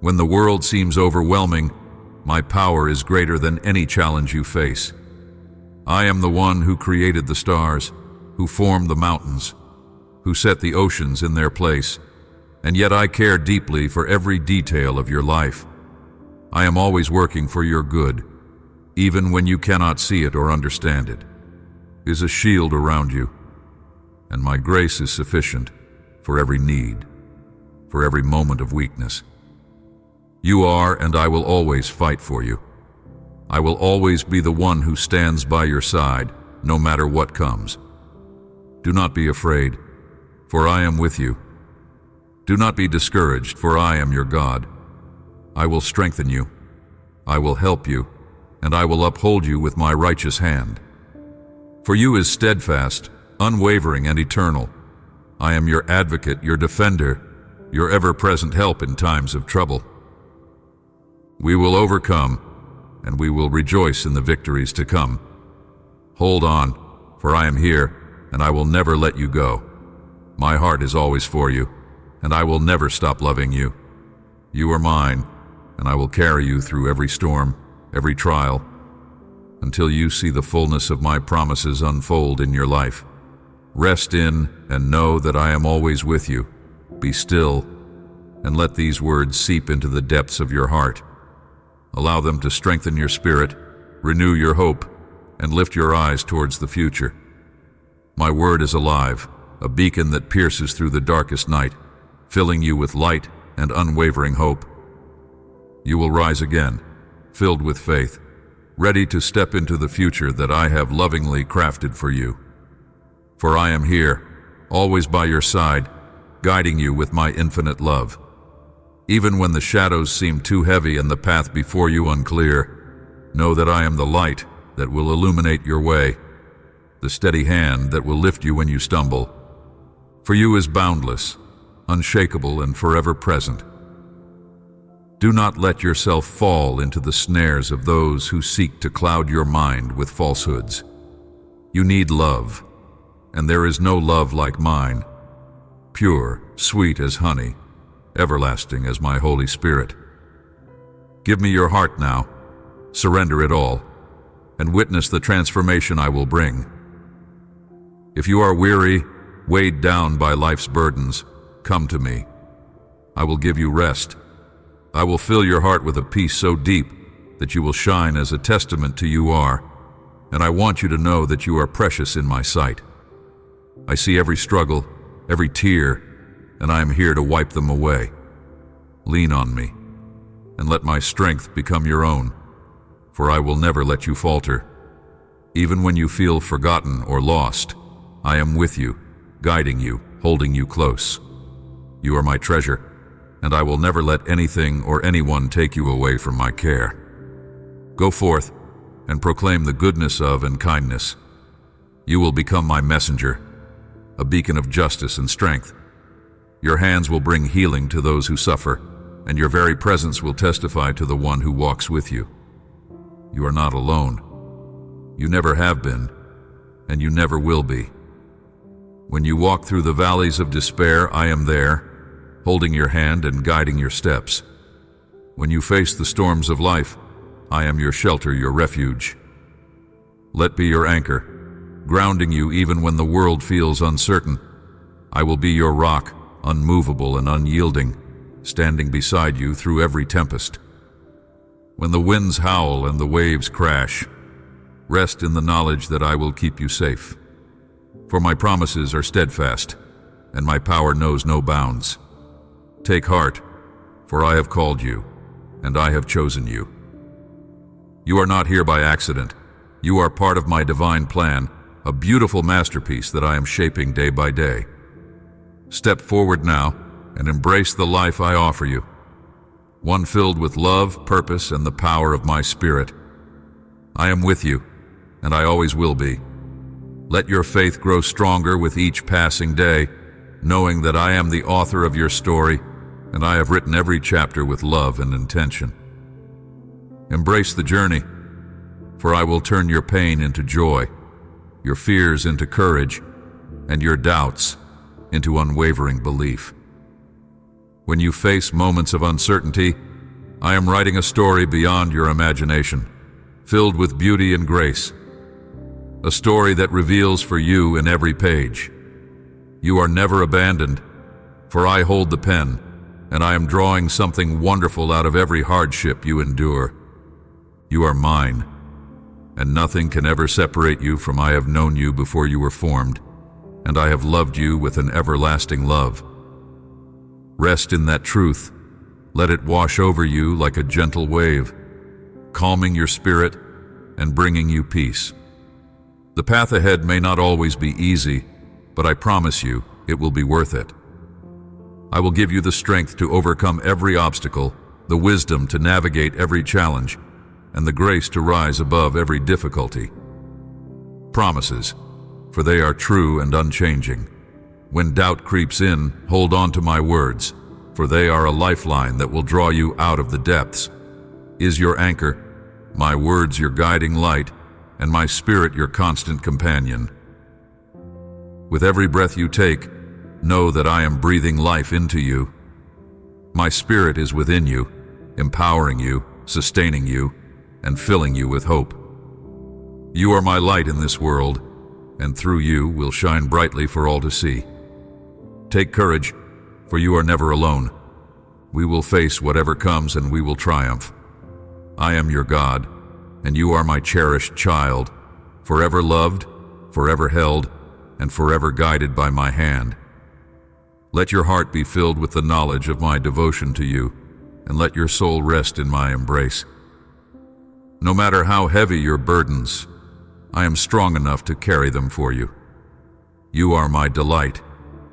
When the world seems overwhelming, my power is greater than any challenge you face. I am the one who created the stars, who formed the mountains, who set the oceans in their place, and yet I care deeply for every detail of your life. I am always working for your good, even when you cannot see it or understand it. Is a shield around you, and my grace is sufficient for every need, for every moment of weakness. You are, and I will always fight for you. I will always be the one who stands by your side, no matter what comes. Do not be afraid, for I am with you. Do not be discouraged, for I am your God. I will strengthen you, I will help you, and I will uphold you with my righteous hand. For you is steadfast, unwavering, and eternal. I am your advocate, your defender, your ever-present help in times of trouble. We will overcome, and we will rejoice in the victories to come. Hold on, for I am here, and I will never let you go. My heart is always for you, and I will never stop loving you. You are mine, and I will carry you through every storm, every trial, until you see the fullness of my promises unfold in your life. Rest in and know that I am always with you. Be still, and let these words seep into the depths of your heart. Allow them to strengthen your spirit, renew your hope, and lift your eyes towards the future. My word is alive, a beacon that pierces through the darkest night, filling you with light and unwavering hope. You will rise again, filled with faith, ready to step into the future that I have lovingly crafted for you. For I am here, always by your side, guiding you with my infinite love. Even when the shadows seem too heavy and the path before you unclear, know that I am the light that will illuminate your way, the steady hand that will lift you when you stumble. For you is boundless, unshakable, and forever present. Do not let yourself fall into the snares of those who seek to cloud your mind with falsehoods. You need love, and there is no love like mine, pure, sweet as honey, everlasting as my Holy Spirit. Give me your heart now, surrender it all, and witness the transformation I will bring. If you are weary, weighed down by life's burdens, come to me. I will give you rest. I will fill your heart with a peace so deep that you will shine as a testament to you are, and I want you to know that you are precious in my sight. I see every struggle, every tear, and I am here to wipe them away. Lean on me, and let my strength become your own, for I will never let you falter. Even when you feel forgotten or lost, I am with you, guiding you, holding you close. You are my treasure, and I will never let anything or anyone take you away from my care. Go forth and proclaim the goodness of and kindness. You will become my messenger, a beacon of justice and strength. Your hands will bring healing to those who suffer, and your very presence will testify to the one who walks with you. You are not alone. You never have been, and you never will be. When you walk through the valleys of despair, I am there, holding your hand and guiding your steps. When you face the storms of life, I am your shelter, your refuge. Let be your anchor, grounding you even when the world feels uncertain. I will be your rock, unmovable and unyielding, standing beside you through every tempest. When the winds howl and the waves crash, rest in the knowledge that I will keep you safe. For my promises are steadfast, and my power knows no bounds. Take heart, for I have called you, and I have chosen you. You are not here by accident. You are part of my divine plan, a beautiful masterpiece that I am shaping day by day. Step forward now and embrace the life I offer you, one filled with love, purpose, and the power of my Spirit. I am with you, and I always will be. Let your faith grow stronger with each passing day, knowing that I am the author of your story, and I have written every chapter with love and intention. Embrace the journey, for I will turn your pain into joy, your fears into courage, and your doubts into unwavering belief. When you face moments of uncertainty, I am writing a story beyond your imagination, filled with beauty and grace. A story that reveals for you in every page. You are never abandoned, for I hold the pen, and I am drawing something wonderful out of every hardship you endure. You are mine, and nothing can ever separate you from I have known you before you were formed, and I have loved you with an everlasting love. Rest in that truth. Let it wash over you like a gentle wave, calming your spirit and bringing you peace. The path ahead may not always be easy, but I promise you it will be worth it. I will give you the strength to overcome every obstacle, the wisdom to navigate every challenge, and the grace to rise above every difficulty. Promises, for they are true and unchanging. When doubt creeps in, hold on to my words, for they are a lifeline that will draw you out of the depths. Is your anchor, my words your guiding light, and my spirit your constant companion. With every breath you take, know that I am breathing life into you. My spirit is within you, empowering you, sustaining you, and filling you with hope. You are my light in this world, and through you will shine brightly for all to see. Take courage, for you are never alone. We will face whatever comes and we will triumph. I am your God, and you are my cherished child, forever loved, forever held, and forever guided by my hand. Let your heart be filled with the knowledge of my devotion to you, and let your soul rest in my embrace. No matter how heavy your burdens, I am strong enough to carry them for you. You are my delight,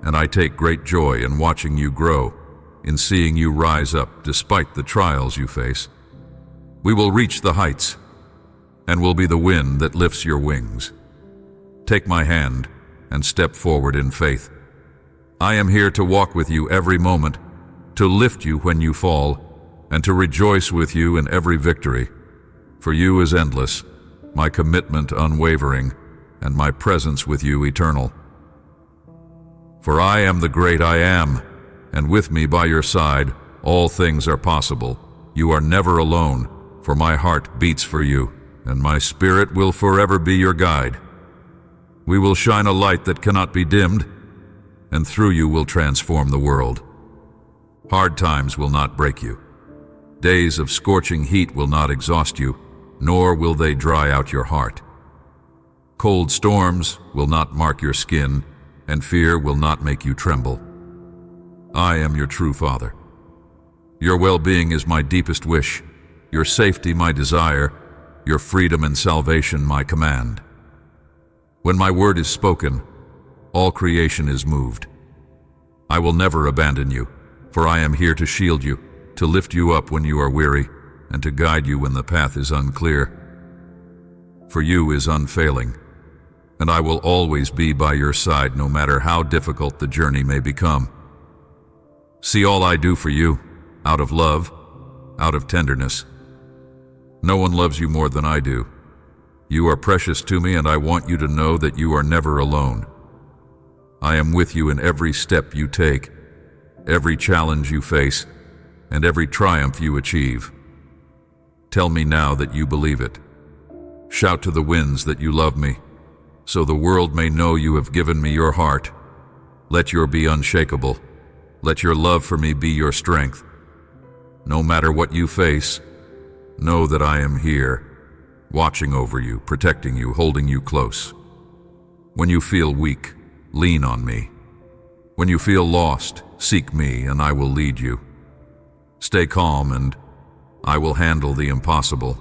and I take great joy in watching you grow, in seeing you rise up despite the trials you face. We will reach the heights, and will be the wind that lifts your wings. Take my hand and step forward in faith. I am here to walk with you every moment, to lift you when you fall, and to rejoice with you in every victory. For you is endless, my commitment unwavering, and my presence with you eternal. For I am the great I am, and with me by your side, all things are possible. You are never alone, for my heart beats for you, and my spirit will forever be your guide. We will shine a light that cannot be dimmed, and through you will transform the world. Hard times will not break you. Days of scorching heat will not exhaust you, nor will they dry out your heart. Cold storms will not mark your skin, and fear will not make you tremble. I am your true Father. Your well-being is my deepest wish, your safety my desire, your freedom and salvation my command. When my word is spoken, all creation is moved. I will never abandon you, for I am here to shield you, to lift you up when you are weary, and to guide you when the path is unclear. For you is unfailing, and I will always be by your side no matter how difficult the journey may become. See all I do for you, out of love, out of tenderness. No one loves you more than I do. You are precious to me, and I want you to know that you are never alone. I am with you in every step you take, every challenge you face, and every triumph you achieve. Tell me now that you believe it. Shout to the winds that you love me, so the world may know you have given me your heart. Let your be unshakable. Let your love for me be your strength. No matter what you face, know that I am here, watching over you, protecting you, holding you close. When you feel weak, lean on me. When you feel lost, seek me, and I will lead you. Stay calm, and I will handle the impossible.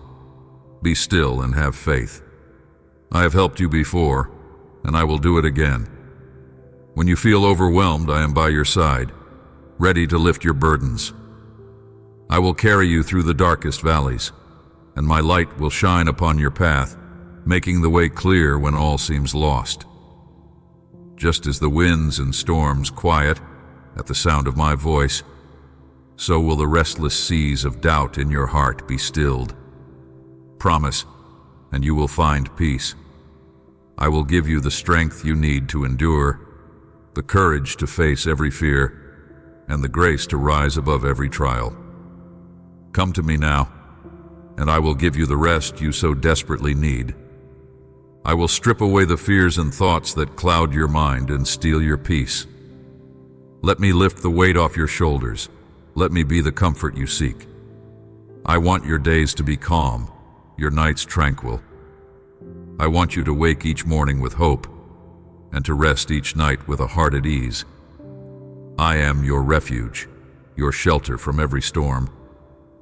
Be still and have faith. I have helped you before, and I will do it again. When you feel overwhelmed, I am by your side, ready to lift your burdens. I will carry you through the darkest valleys, and my light will shine upon your path, making the way clear when all seems lost. Just as the winds and storms quiet at the sound of my voice, so will the restless seas of doubt in your heart be stilled. Promise, and you will find peace. I will give you the strength you need to endure, the courage to face every fear, and the grace to rise above every trial. Come to me now, and I will give you the rest you so desperately need. I will strip away the fears and thoughts that cloud your mind and steal your peace. Let me lift the weight off your shoulders. Let me be the comfort you seek. I want your days to be calm, your nights tranquil. I want you to wake each morning with hope, and to rest each night with a heart at ease. I am your refuge, your shelter from every storm.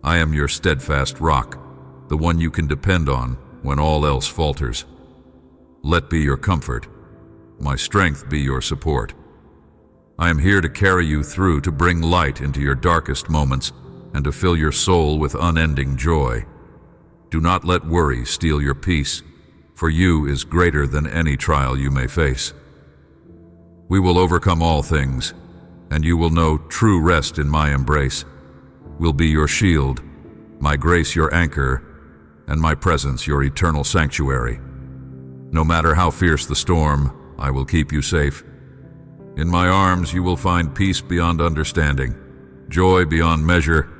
I am your steadfast rock, the one you can depend on when all else falters. Let be your comfort, my strength be your support. I am here to carry you through, to bring light into your darkest moments, and to fill your soul with unending joy. Do not let worry steal your peace, for you is greater than any trial you may face. We will overcome all things, and you will know true rest in my embrace. Will be your shield, my grace your anchor, and my presence your eternal sanctuary. No matter how fierce the storm, I will keep you safe. In my arms you will find peace beyond understanding, joy beyond measure,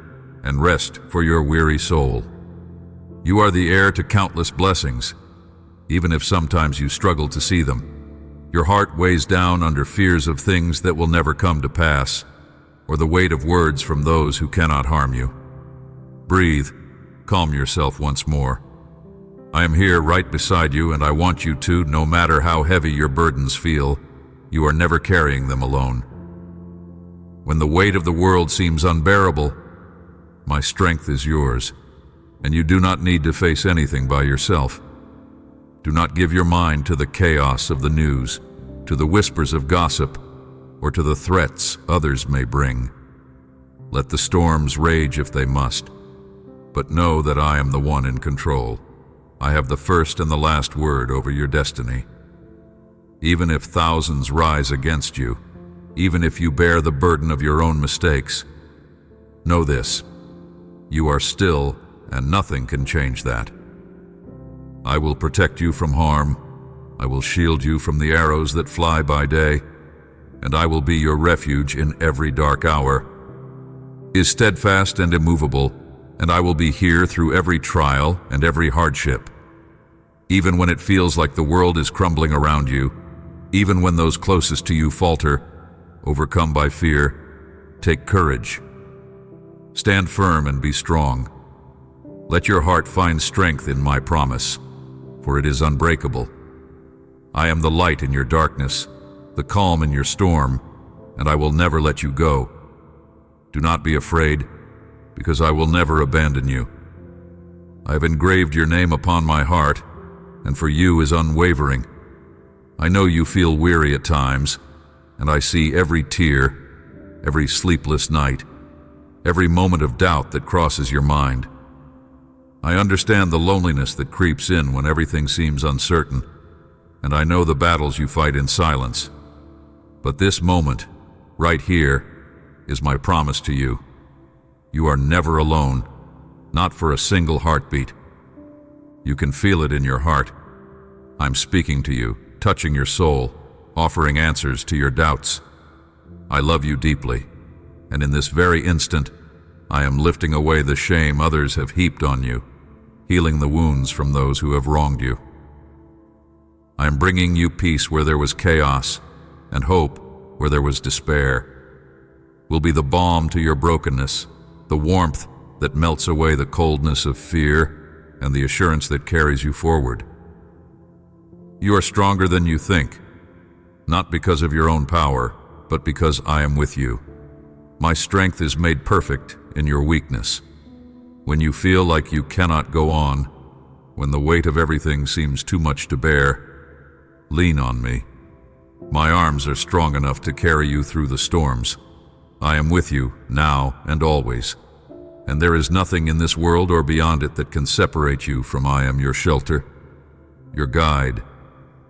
and rest for your weary soul. You are the heir to countless blessings, even if sometimes you struggle to see them. Your heart weighs down under fears of things that will never come to pass, or the weight of words from those who cannot harm you. Breathe, calm yourself once more. I am here right beside you, and I want you to, no matter how heavy your burdens feel, you are never carrying them alone. When the weight of the world seems unbearable, my strength is yours, and you do not need to face anything by yourself. Do not give your mind to the chaos of the news, to the whispers of gossip, or to the threats others may bring. Let the storms rage if they must, but know that I am the one in control. I have the first and the last word over your destiny. Even if thousands rise against you, even if you bear the burden of your own mistakes, know this: you are still, and nothing can change that. I will protect you from harm. I will shield you from the arrows that fly by day, and I will be your refuge in every dark hour. Is steadfast and immovable, and I will be here through every trial and every hardship. Even when it feels like the world is crumbling around you, even when those closest to you falter, overcome by fear, take courage. Stand firm and be strong. Let your heart find strength in my promise, for it is unbreakable. I am the light in your darkness, the calm in your storm, and I will never let you go. Do not be afraid, because I will never abandon you. I have engraved your name upon my heart, and for you is unwavering. I know you feel weary at times, and I see every tear, every sleepless night, every moment of doubt that crosses your mind. I understand the loneliness that creeps in when everything seems uncertain, and I know the battles you fight in silence. But this moment, right here, is my promise to you. You are never alone, not for a single heartbeat. You can feel it in your heart. I'm speaking to you, touching your soul, offering answers to your doubts. I love you deeply, and in this very instant, I am lifting away the shame others have heaped on you, healing the wounds from those who have wronged you. I am bringing you peace where there was chaos, and hope where there was despair. Will be the balm to your brokenness, the warmth that melts away the coldness of fear, and the assurance that carries you forward. You are stronger than you think, not because of your own power, but because I am with you. My strength is made perfect in your weakness. When you feel like you cannot go on, when the weight of everything seems too much to bear, lean on me. My arms are strong enough to carry you through the storms. I am with you now and always, and there is nothing in this world or beyond it that can separate you from I am your shelter, your guide,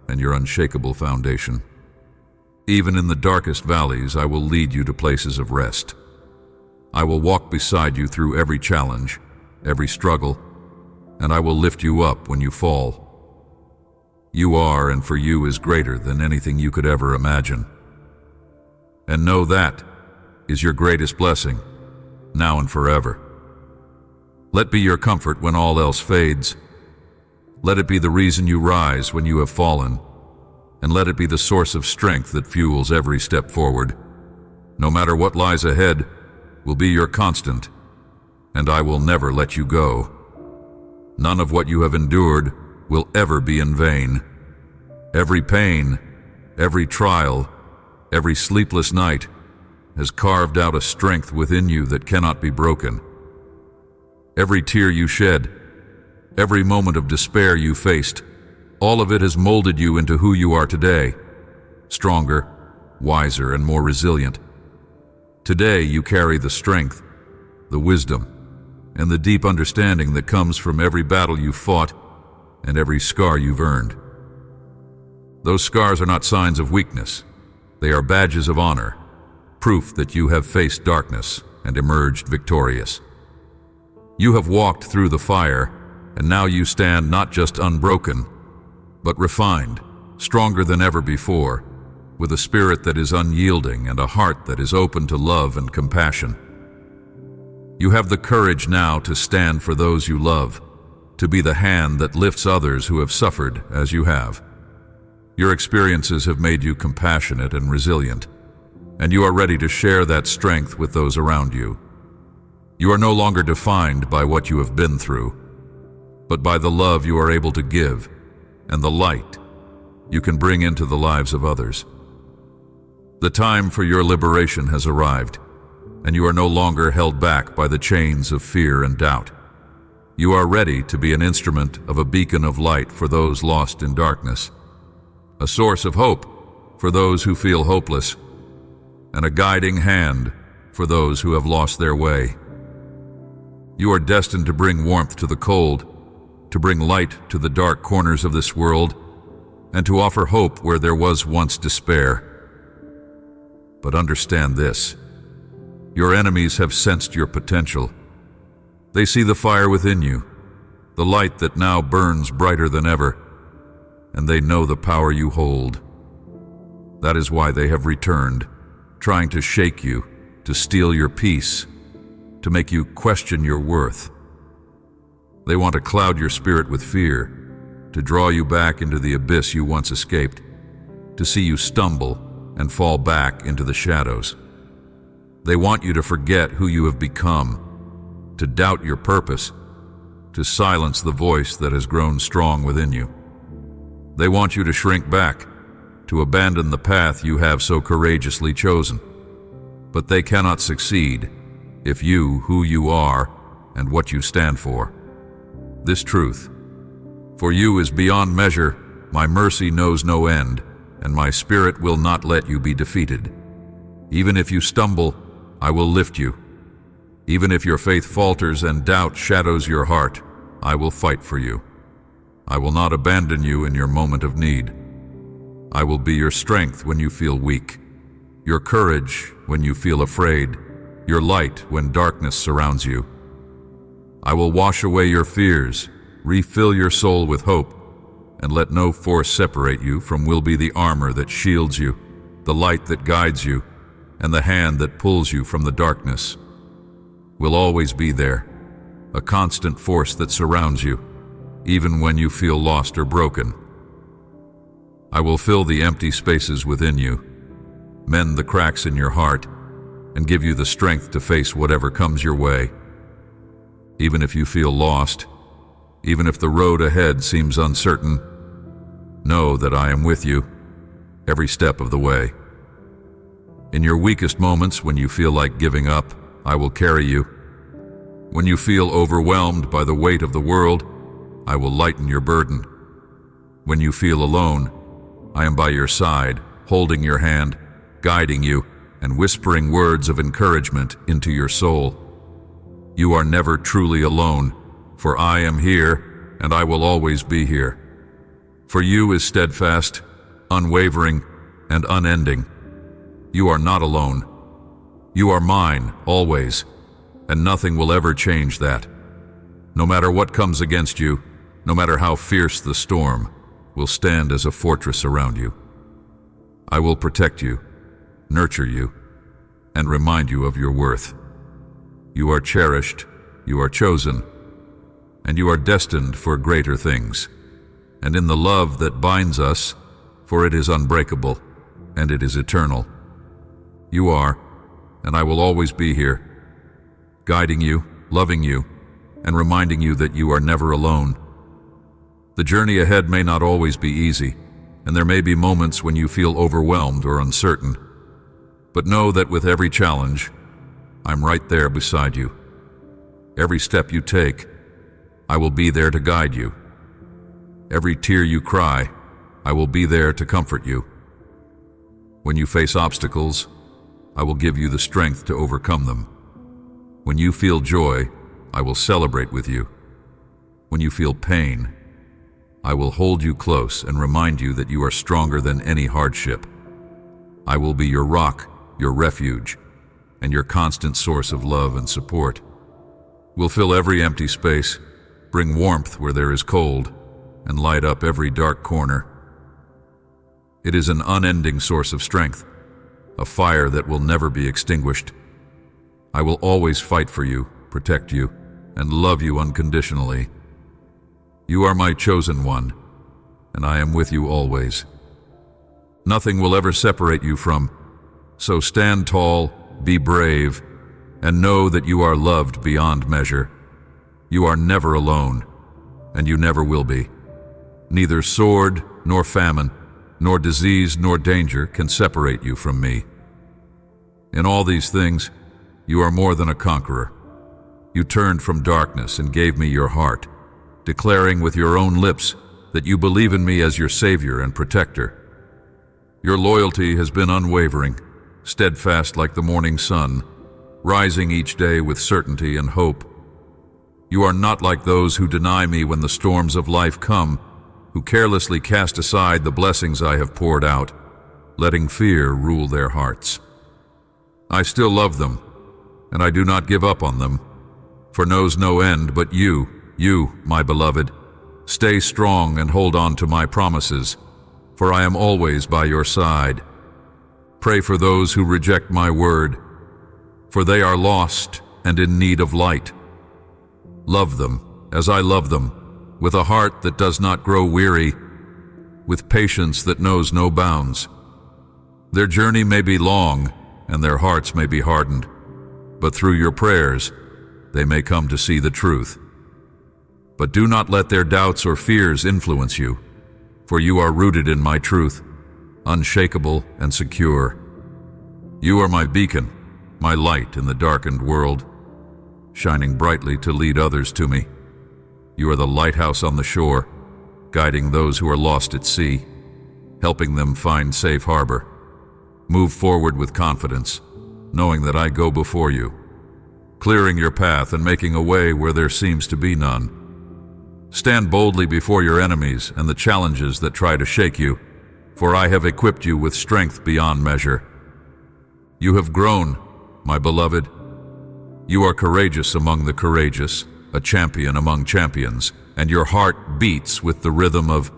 and your unshakable foundation. Even in the darkest valleys, I will lead you to places of rest. I will walk beside you through every challenge, every struggle, and I will lift you up when you fall. You are, and for you is greater than anything you could ever imagine. And know that is your greatest blessing, now and forever. Let be your comfort when all else fades. Let it be the reason you rise when you have fallen, and let it be the source of strength that fuels every step forward. No matter what lies ahead, will be your constant, and I will never let you go. None of what you have endured will ever be in vain. Every pain, every trial, every sleepless night has carved out a strength within you that cannot be broken. Every tear you shed, every moment of despair you faced, all of it has molded you into who you are today, stronger, wiser, and more resilient. Today you carry the strength, the wisdom, and the deep understanding that comes from every battle you've fought and every scar you've earned. Those scars are not signs of weakness. They are badges of honor, proof that you have faced darkness and emerged victorious. You have walked through the fire, and now you stand not just unbroken, but refined, stronger than ever before, with a spirit that is unyielding and a heart that is open to love and compassion. You have the courage now to stand for those you love, to be the hand that lifts others who have suffered as you have. Your experiences have made you compassionate and resilient, and you are ready to share that strength with those around you. You are no longer defined by what you have been through, but by the love you are able to give and the light you can bring into the lives of others. The time for your liberation has arrived, and you are no longer held back by the chains of fear and doubt. You are ready to be an instrument of a beacon of light for those lost in darkness, a source of hope for those who feel hopeless, and a guiding hand for those who have lost their way. You are destined to bring warmth to the cold, to bring light to the dark corners of this world, and to offer hope where there was once despair. But understand this: your enemies have sensed your potential. They see the fire within you, the light that now burns brighter than ever, and they know the power you hold. That is why they have returned, trying to shake you, to steal your peace, to make you question your worth. They want to cloud your spirit with fear, to draw you back into the abyss you once escaped, to see you stumble and fall back into the shadows. They want you to forget who you have become, to doubt your purpose, to silence the voice that has grown strong within you. They want you to shrink back, to abandon the path you have so courageously chosen. But they cannot succeed if you, who you are, and what you stand for. This truth: for you is beyond measure, my mercy knows no end, and my spirit will not let you be defeated. Even if you stumble, I will lift you. Even if your faith falters and doubt shadows your heart, I will fight for you. I will not abandon you in your moment of need. I will be your strength when you feel weak, your courage when you feel afraid, your light when darkness surrounds you. I will wash away your fears, refill your soul with hope, and let no force separate you from will be the armor that shields you, the light that guides you, and the hand that pulls you from the darkness. Will always be there, a constant force that surrounds you, even when you feel lost or broken. I will fill the empty spaces within you, mend the cracks in your heart, and give you the strength to face whatever comes your way. Even if you feel lost, even if the road ahead seems uncertain, know that I am with you every step of the way. In your weakest moments, when you feel like giving up, I will carry you. When you feel overwhelmed by the weight of the world, I will lighten your burden. When you feel alone, I am by your side, holding your hand, guiding you, and whispering words of encouragement into your soul. You are never truly alone, for I am here, and I will always be here. For you is steadfast, unwavering, and unending. You are not alone. You are mine, always, and nothing will ever change that. No matter what comes against you, no matter how fierce the storm, will stand as a fortress around you. I will protect you, nurture you, and remind you of your worth. You are cherished, you are chosen, and you are destined for greater things. And in the love that binds us, for it is unbreakable, and it is eternal. You are, and I will always be here, guiding you, loving you, and reminding you that you are never alone. The journey ahead may not always be easy, and there may be moments when you feel overwhelmed or uncertain. But know that with every challenge, I'm right there beside you. Every step you take, I will be there to guide you. Every tear you cry, I will be there to comfort you. When you face obstacles, I will give you the strength to overcome them. When you feel joy, I will celebrate with you. When you feel pain, I will hold you close and remind you that you are stronger than any hardship. I will be your rock, your refuge, and your constant source of love and support. Will fill every empty space, bring warmth where there is cold, and light up every dark corner. It is an unending source of strength, a fire that will never be extinguished. I will always fight for you, protect you, and love you unconditionally. You are my chosen one, and I am with you always. Nothing will ever separate you from, so stand tall, be brave, and know that you are loved beyond measure. You are never alone, and you never will be. Neither sword, nor famine, nor disease, nor danger can separate you from me. In all these things, you are more than a conqueror. You turned from darkness and gave me your heart, declaring with your own lips that you believe in me as your Savior and protector. Your loyalty has been unwavering, steadfast like the morning sun, rising each day with certainty and hope. You are not like those who deny me when the storms of life come, who carelessly cast aside the blessings I have poured out, letting fear rule their hearts. I still love them, and I do not give up on them, for knows no end but you, my beloved. Stay strong and hold on to my promises, for I am always by your side. Pray for those who reject my word, for they are lost and in need of light. Love them as I love them, with a heart that does not grow weary, with patience that knows no bounds. Their journey may be long, and their hearts may be hardened, but through your prayers, they may come to see the truth. But do not let their doubts or fears influence you, for you are rooted in my truth, unshakable and secure. You are my beacon, my light in the darkened world, shining brightly to lead others to me. You are the lighthouse on the shore, guiding those who are lost at sea, helping them find safe harbor. Move forward with confidence, knowing that I go before you, clearing your path and making a way where there seems to be none. Stand boldly before your enemies and the challenges that try to shake you, for I have equipped you with strength beyond measure. You have grown, my beloved. You are courageous among the courageous, a champion among champions, and your heart beats with the rhythm of,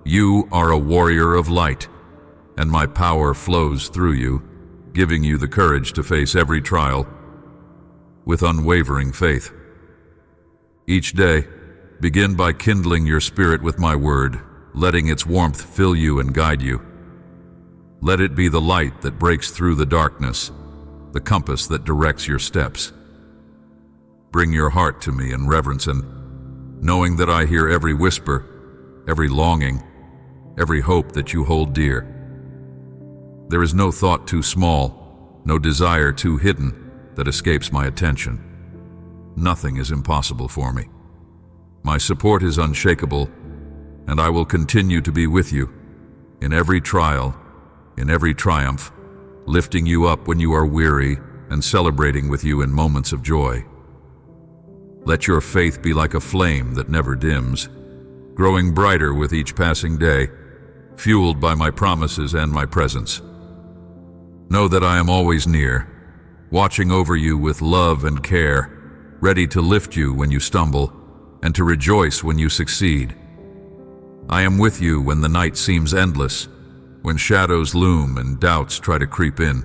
you are a warrior of light, and my power flows through you, giving you the courage to face every trial with unwavering faith. Each day, begin by kindling your spirit with my word, letting its warmth fill you and guide you. Let it be the light that breaks through the darkness, the compass that directs your steps. Bring your heart to me in reverence and knowing that I hear every whisper, every longing, every hope that you hold dear. There is no thought too small, no desire too hidden that escapes my attention. Nothing is impossible for me. My support is unshakable, and I will continue to be with you in every trial, in every triumph, lifting you up when you are weary and celebrating with you in moments of joy. Let your faith be like a flame that never dims, growing brighter with each passing day, fueled by my promises and my presence. Know that I am always near, watching over you with love and care, ready to lift you when you stumble and to rejoice when you succeed. I am with you when the night seems endless, when shadows loom and doubts try to creep in.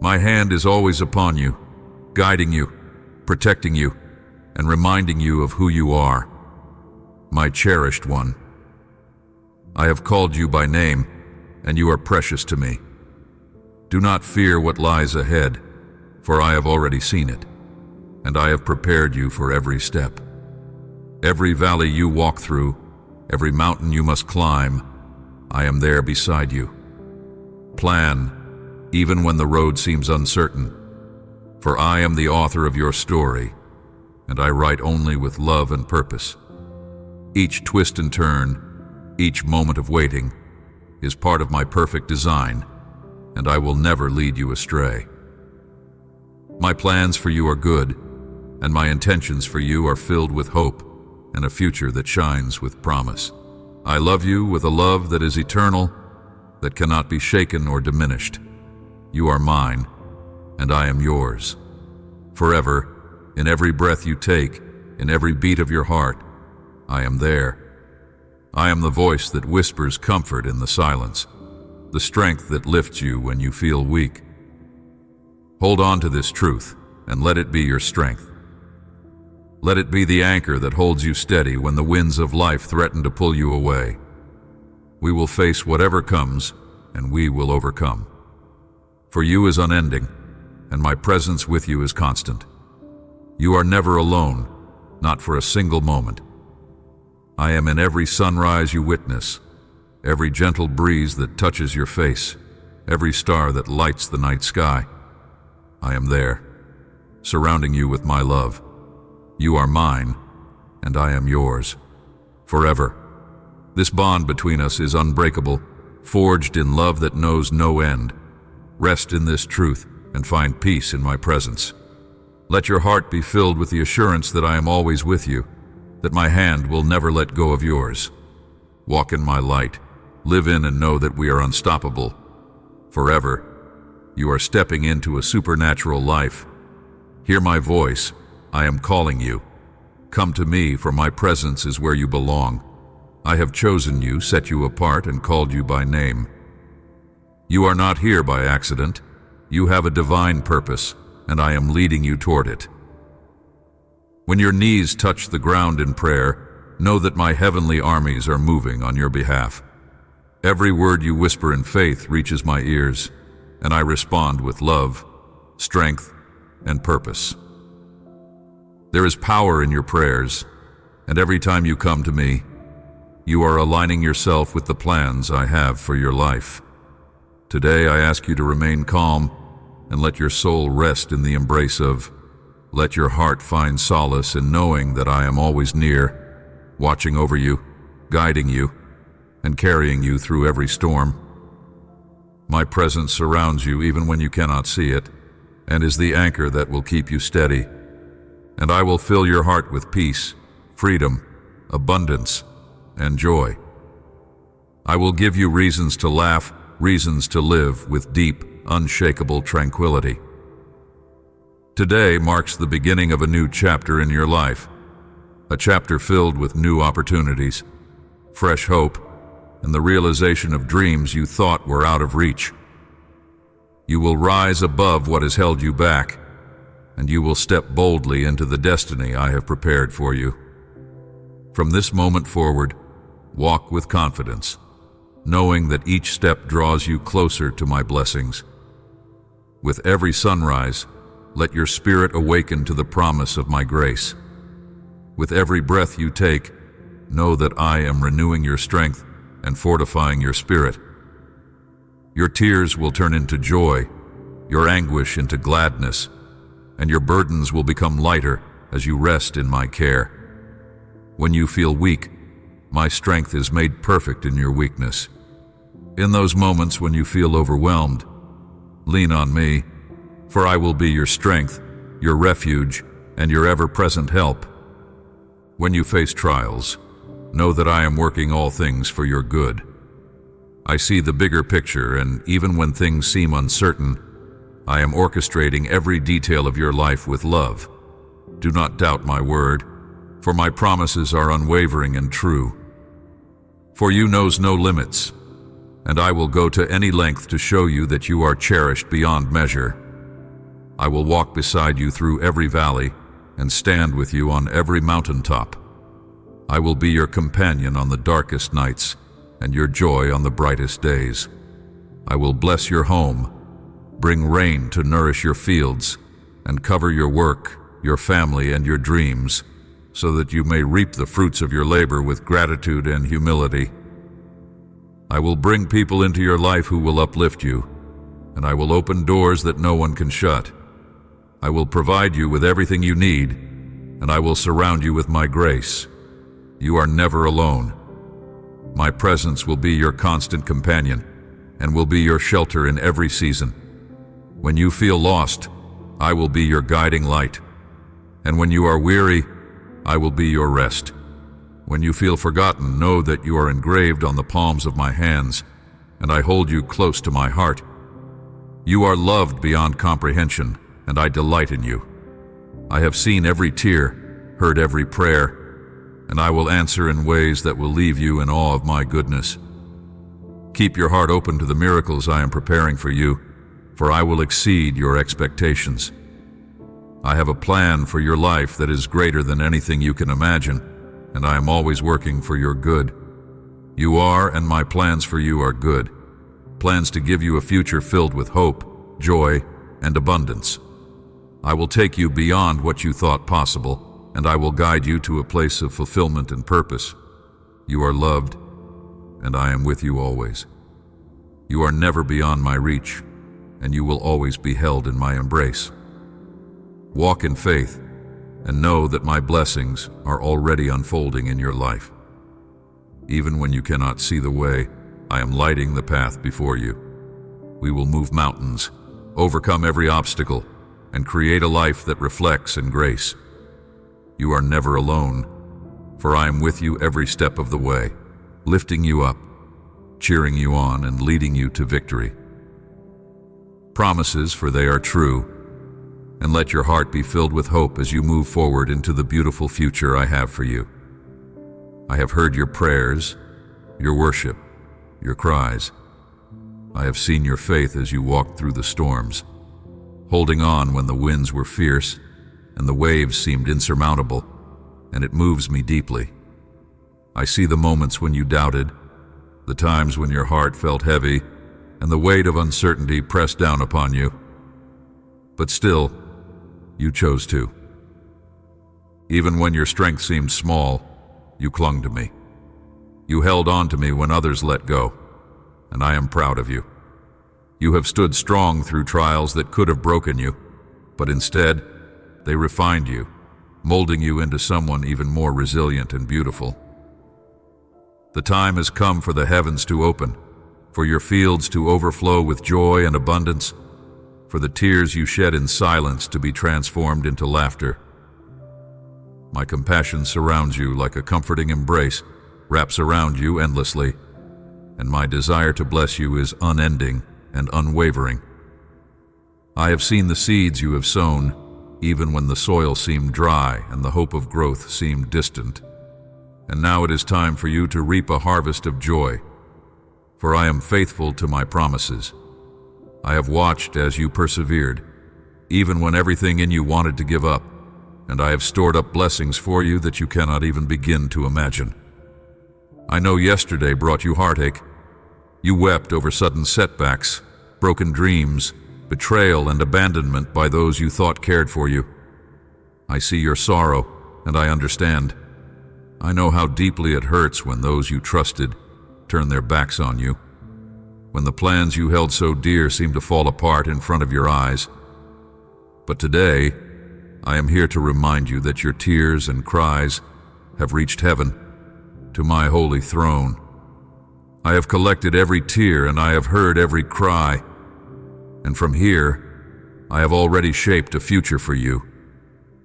My hand is always upon you, guiding you, protecting you, and reminding you of who you are, my cherished one. I have called you by name, and you are precious to me. Do not fear what lies ahead, for I have already seen it, and I have prepared you for every step. Every valley you walk through, every mountain you must climb, I am there beside you. Plan, even when the road seems uncertain, for I am the author of your story, and I write only with love and purpose. Each twist and turn, each moment of waiting, is part of my perfect design, and I will never lead you astray. My plans for you are good, and my intentions for you are filled with hope and a future that shines with promise. I love you with a love that is eternal, that cannot be shaken or diminished. You are mine, and I am yours. Forever, in every breath you take, in every beat of your heart, I am there. I am the voice that whispers comfort in the silence, the strength that lifts you when you feel weak. Hold on to this truth, and let it be your strength. Let it be the anchor that holds you steady when the winds of life threaten to pull you away. We will face whatever comes, and we will overcome. For you is unending, and my presence with you is constant. You are never alone, not for a single moment. I am in every sunrise you witness, every gentle breeze that touches your face, every star that lights the night sky. I am there, surrounding you with my love. You are mine, and I am yours, forever. This bond between us is unbreakable, forged in love that knows no end. Rest in this truth and find peace in my presence. Let your heart be filled with the assurance that I am always with you, that my hand will never let go of yours. Walk in my light, live in and know that we are unstoppable. Forever, you are stepping into a supernatural life. Hear my voice, I am calling you. Come to me, for my presence is where you belong. I have chosen you, set you apart, and called you by name. You are not here by accident. You have a divine purpose, and I am leading you toward it. When your knees touch the ground in prayer, know that my heavenly armies are moving on your behalf. Every word you whisper in faith reaches my ears, and I respond with love, strength, and purpose. There is power in your prayers, and every time you come to me, you are aligning yourself with the plans I have for your life. Today I ask you to remain calm and let your soul rest in the embrace of. Let your heart find solace in knowing that I am always near, watching over you, guiding you, and carrying you through every storm. My presence surrounds you even when you cannot see it, and is the anchor that will keep you steady. And I will fill your heart with peace, freedom, abundance, and joy. I will give you reasons to laugh, reasons to live with deep, unshakable tranquility. Today marks the beginning of a new chapter in your life, a chapter filled with new opportunities, fresh hope, and the realization of dreams you thought were out of reach. You will rise above what has held you back, and you will step boldly into the destiny I have prepared for you. From this moment forward, walk with confidence, knowing that each step draws you closer to my blessings. With every sunrise, let your spirit awaken to the promise of my grace. With every breath you take, know that I am renewing your strength and fortifying your spirit. Your tears will turn into joy, your anguish into gladness, and your burdens will become lighter as you rest in my care. When you feel weak, my strength is made perfect in your weakness. In those moments when you feel overwhelmed, lean on me, for I will be your strength, your refuge, and your ever-present help. When you face trials, know that I am working all things for your good. I see the bigger picture, and even when things seem uncertain, I am orchestrating every detail of your life with love. Do not doubt my word, for my promises are unwavering and true. For you knows no limits, and I will go to any length to show you that you are cherished beyond measure. I will walk beside you through every valley and stand with you on every mountaintop. I will be your companion on the darkest nights and your joy on the brightest days. I will bless your home, bring rain to nourish your fields, and cover your work, your family, and your dreams, so that you may reap the fruits of your labor with gratitude and humility. I will bring people into your life who will uplift you, and I will open doors that no one can shut. I will provide you with everything you need, and I will surround you with my grace. You are never alone. My presence will be your constant companion, and will be your shelter in every season. When you feel lost, I will be your guiding light. And when you are weary, I will be your rest. When you feel forgotten, know that you are engraved on the palms of my hands, and I hold you close to my heart. You are loved beyond comprehension, and I delight in you. I have seen every tear, heard every prayer, and I will answer in ways that will leave you in awe of my goodness. Keep your heart open to the miracles I am preparing for you, for I will exceed your expectations. I have a plan for your life that is greater than anything you can imagine, and I am always working for your good. You are, and my plans for you are good. Plans to give you a future filled with hope, joy, and abundance. I will take you beyond what you thought possible, and I will guide you to a place of fulfillment and purpose. You are loved, and I am with you always. You are never beyond my reach, and you will always be held in my embrace. Walk in faith, and know that my blessings are already unfolding in your life. Even when you cannot see the way, I am lighting the path before you. We will move mountains, overcome every obstacle, and create a life that reflects in grace. You are never alone, for I am with you every step of the way, lifting you up, cheering you on, and leading you to victory. Promises, for they are true, and let your heart be filled with hope as you move forward into the beautiful future I have for you. I have heard your prayers, your worship, your cries. I have seen your faith as you walked through the storms, holding on when the winds were fierce and the waves seemed insurmountable, and it moves me deeply. I see the moments when you doubted, the times when your heart felt heavy and the weight of uncertainty pressed down upon you. But still, you chose to. Even when your strength seemed small, you clung to me. You held on to me when others let go, and I am proud of you. You have stood strong through trials that could have broken you, but instead, they refined you, molding you into someone even more resilient and beautiful. The time has come for the heavens to open, for your fields to overflow with joy and abundance, for the tears you shed in silence to be transformed into laughter. My compassion surrounds you like a comforting embrace, wraps around you endlessly, and my desire to bless you is unending and unwavering. I have seen the seeds you have sown, even when the soil seemed dry and the hope of growth seemed distant. And now it is time for you to reap a harvest of joy, for I am faithful to my promises. I have watched as you persevered, even when everything in you wanted to give up, and I have stored up blessings for you that you cannot even begin to imagine. I know yesterday brought you heartache. You wept over sudden setbacks, broken dreams, betrayal and abandonment by those you thought cared for you. I see your sorrow, and I understand. I know how deeply it hurts when those you trusted turn their backs on you, when the plans you held so dear seem to fall apart in front of your eyes. But today, I am here to remind you that your tears and cries have reached heaven, to my holy throne. I have collected every tear and I have heard every cry, and from here, I have already shaped a future for you,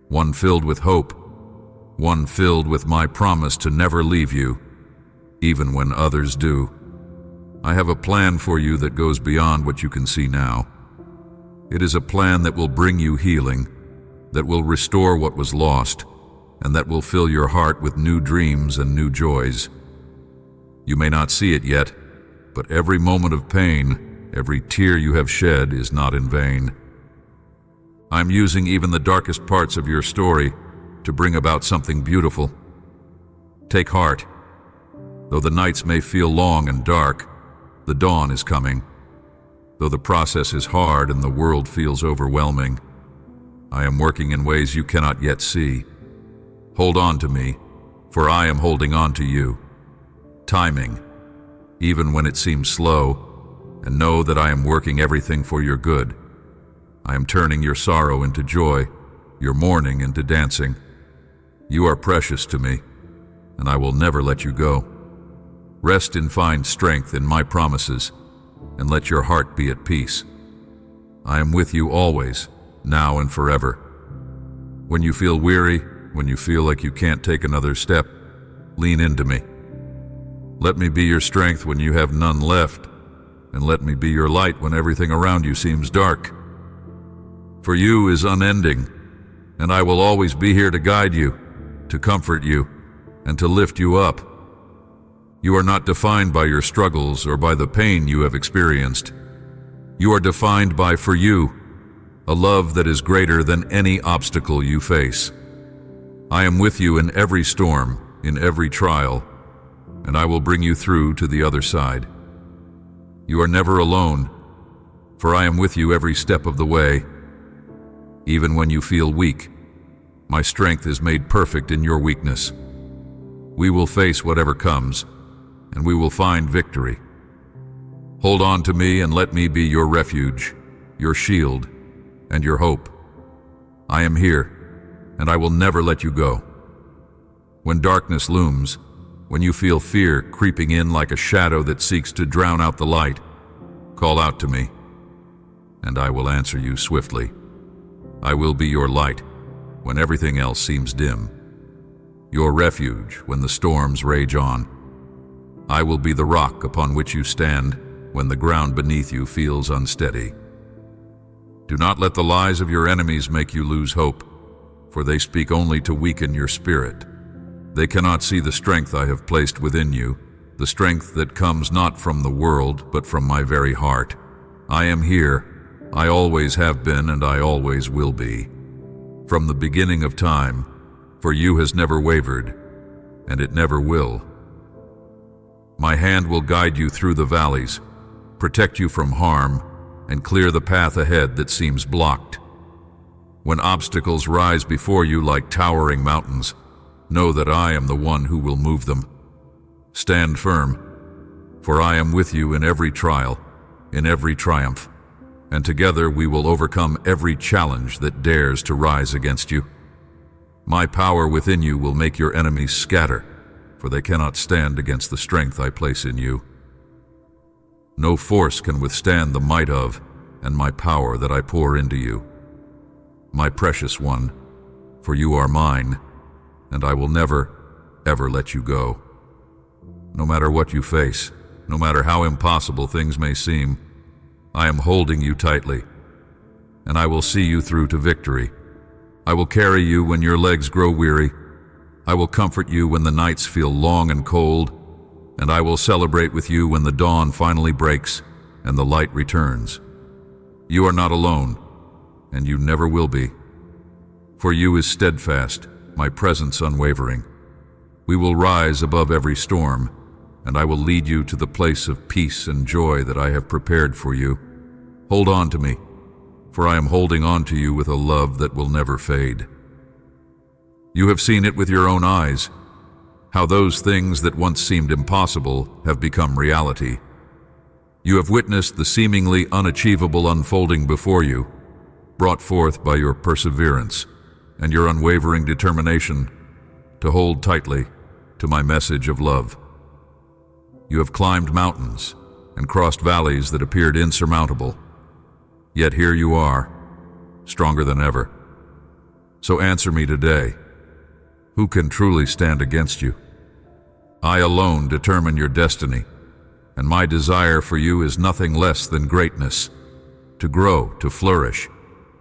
one filled with hope, one filled with my promise to never leave you, even when others do. I have a plan for you that goes beyond what you can see now. It is a plan that will bring you healing, that will restore what was lost, and that will fill your heart with new dreams and new joys. You may not see it yet, but every moment of pain, every tear you have shed is not in vain. I'm using even the darkest parts of your story to bring about something beautiful. Take heart. Though the nights may feel long and dark, the dawn is coming. Though the process is hard and the world feels overwhelming, I am working in ways you cannot yet see. Hold on to me, for I am holding on to you. Timing, even when it seems slow, and know that I am working everything for your good. I am turning your sorrow into joy, your mourning into dancing. You are precious to me, and I will never let you go. Rest and find strength in my promises, and let your heart be at peace. I am with you always, now and forever. When you feel weary, when you feel like you can't take another step, lean into me. Let me be your strength when you have none left, and let me be your light when everything around you seems dark. For you is unending, and I will always be here to guide you, to comfort you, and to lift you up. You are not defined by your struggles or by the pain you have experienced. You are defined by, for you, a love that is greater than any obstacle you face. I am with you in every storm, in every trial, and I will bring you through to the other side. You are never alone, for I am with you every step of the way. Even when you feel weak, my strength is made perfect in your weakness. We will face whatever comes, and we will find victory. Hold on to me and let me be your refuge, your shield, and your hope. I am here, and I will never let you go. When darkness looms, when you feel fear creeping in like a shadow that seeks to drown out the light, call out to me, and I will answer you swiftly. I will be your light when everything else seems dim, your refuge when the storms rage on. I will be the rock upon which you stand when the ground beneath you feels unsteady. Do not let the lies of your enemies make you lose hope, for they speak only to weaken your spirit. They cannot see the strength I have placed within you, the strength that comes not from the world, but from my very heart. I am here. I always have been, and I always will be. From the beginning of time, for you has never wavered, and it never will. My hand will guide you through the valleys, protect you from harm, and clear the path ahead that seems blocked. When obstacles rise before you like towering mountains, know that I am the one who will move them. Stand firm, for I am with you in every trial, in every triumph, and together we will overcome every challenge that dares to rise against you. My power within you will make your enemies scatter, for they cannot stand against the strength I place in you. No force can withstand the might of and my power that I pour into you. My precious one, for you are mine, and I will never, ever let you go. No matter what you face, no matter how impossible things may seem, I am holding you tightly, and I will see you through to victory. I will carry you when your legs grow weary. I will comfort you when the nights feel long and cold, and I will celebrate with you when the dawn finally breaks and the light returns. You are not alone, and you never will be. For you is steadfast, my presence unwavering. We will rise above every storm, and I will lead you to the place of peace and joy that I have prepared for you. Hold on to me, for I am holding on to you with a love that will never fade. You have seen it with your own eyes, how those things that once seemed impossible have become reality. You have witnessed the seemingly unachievable unfolding before you, brought forth by your perseverance and your unwavering determination to hold tightly to my message of love. You have climbed mountains and crossed valleys that appeared insurmountable, yet here you are, stronger than ever. So answer me today. Who can truly stand against you? I alone determine your destiny, and my desire for you is nothing less than greatness, to grow, to flourish,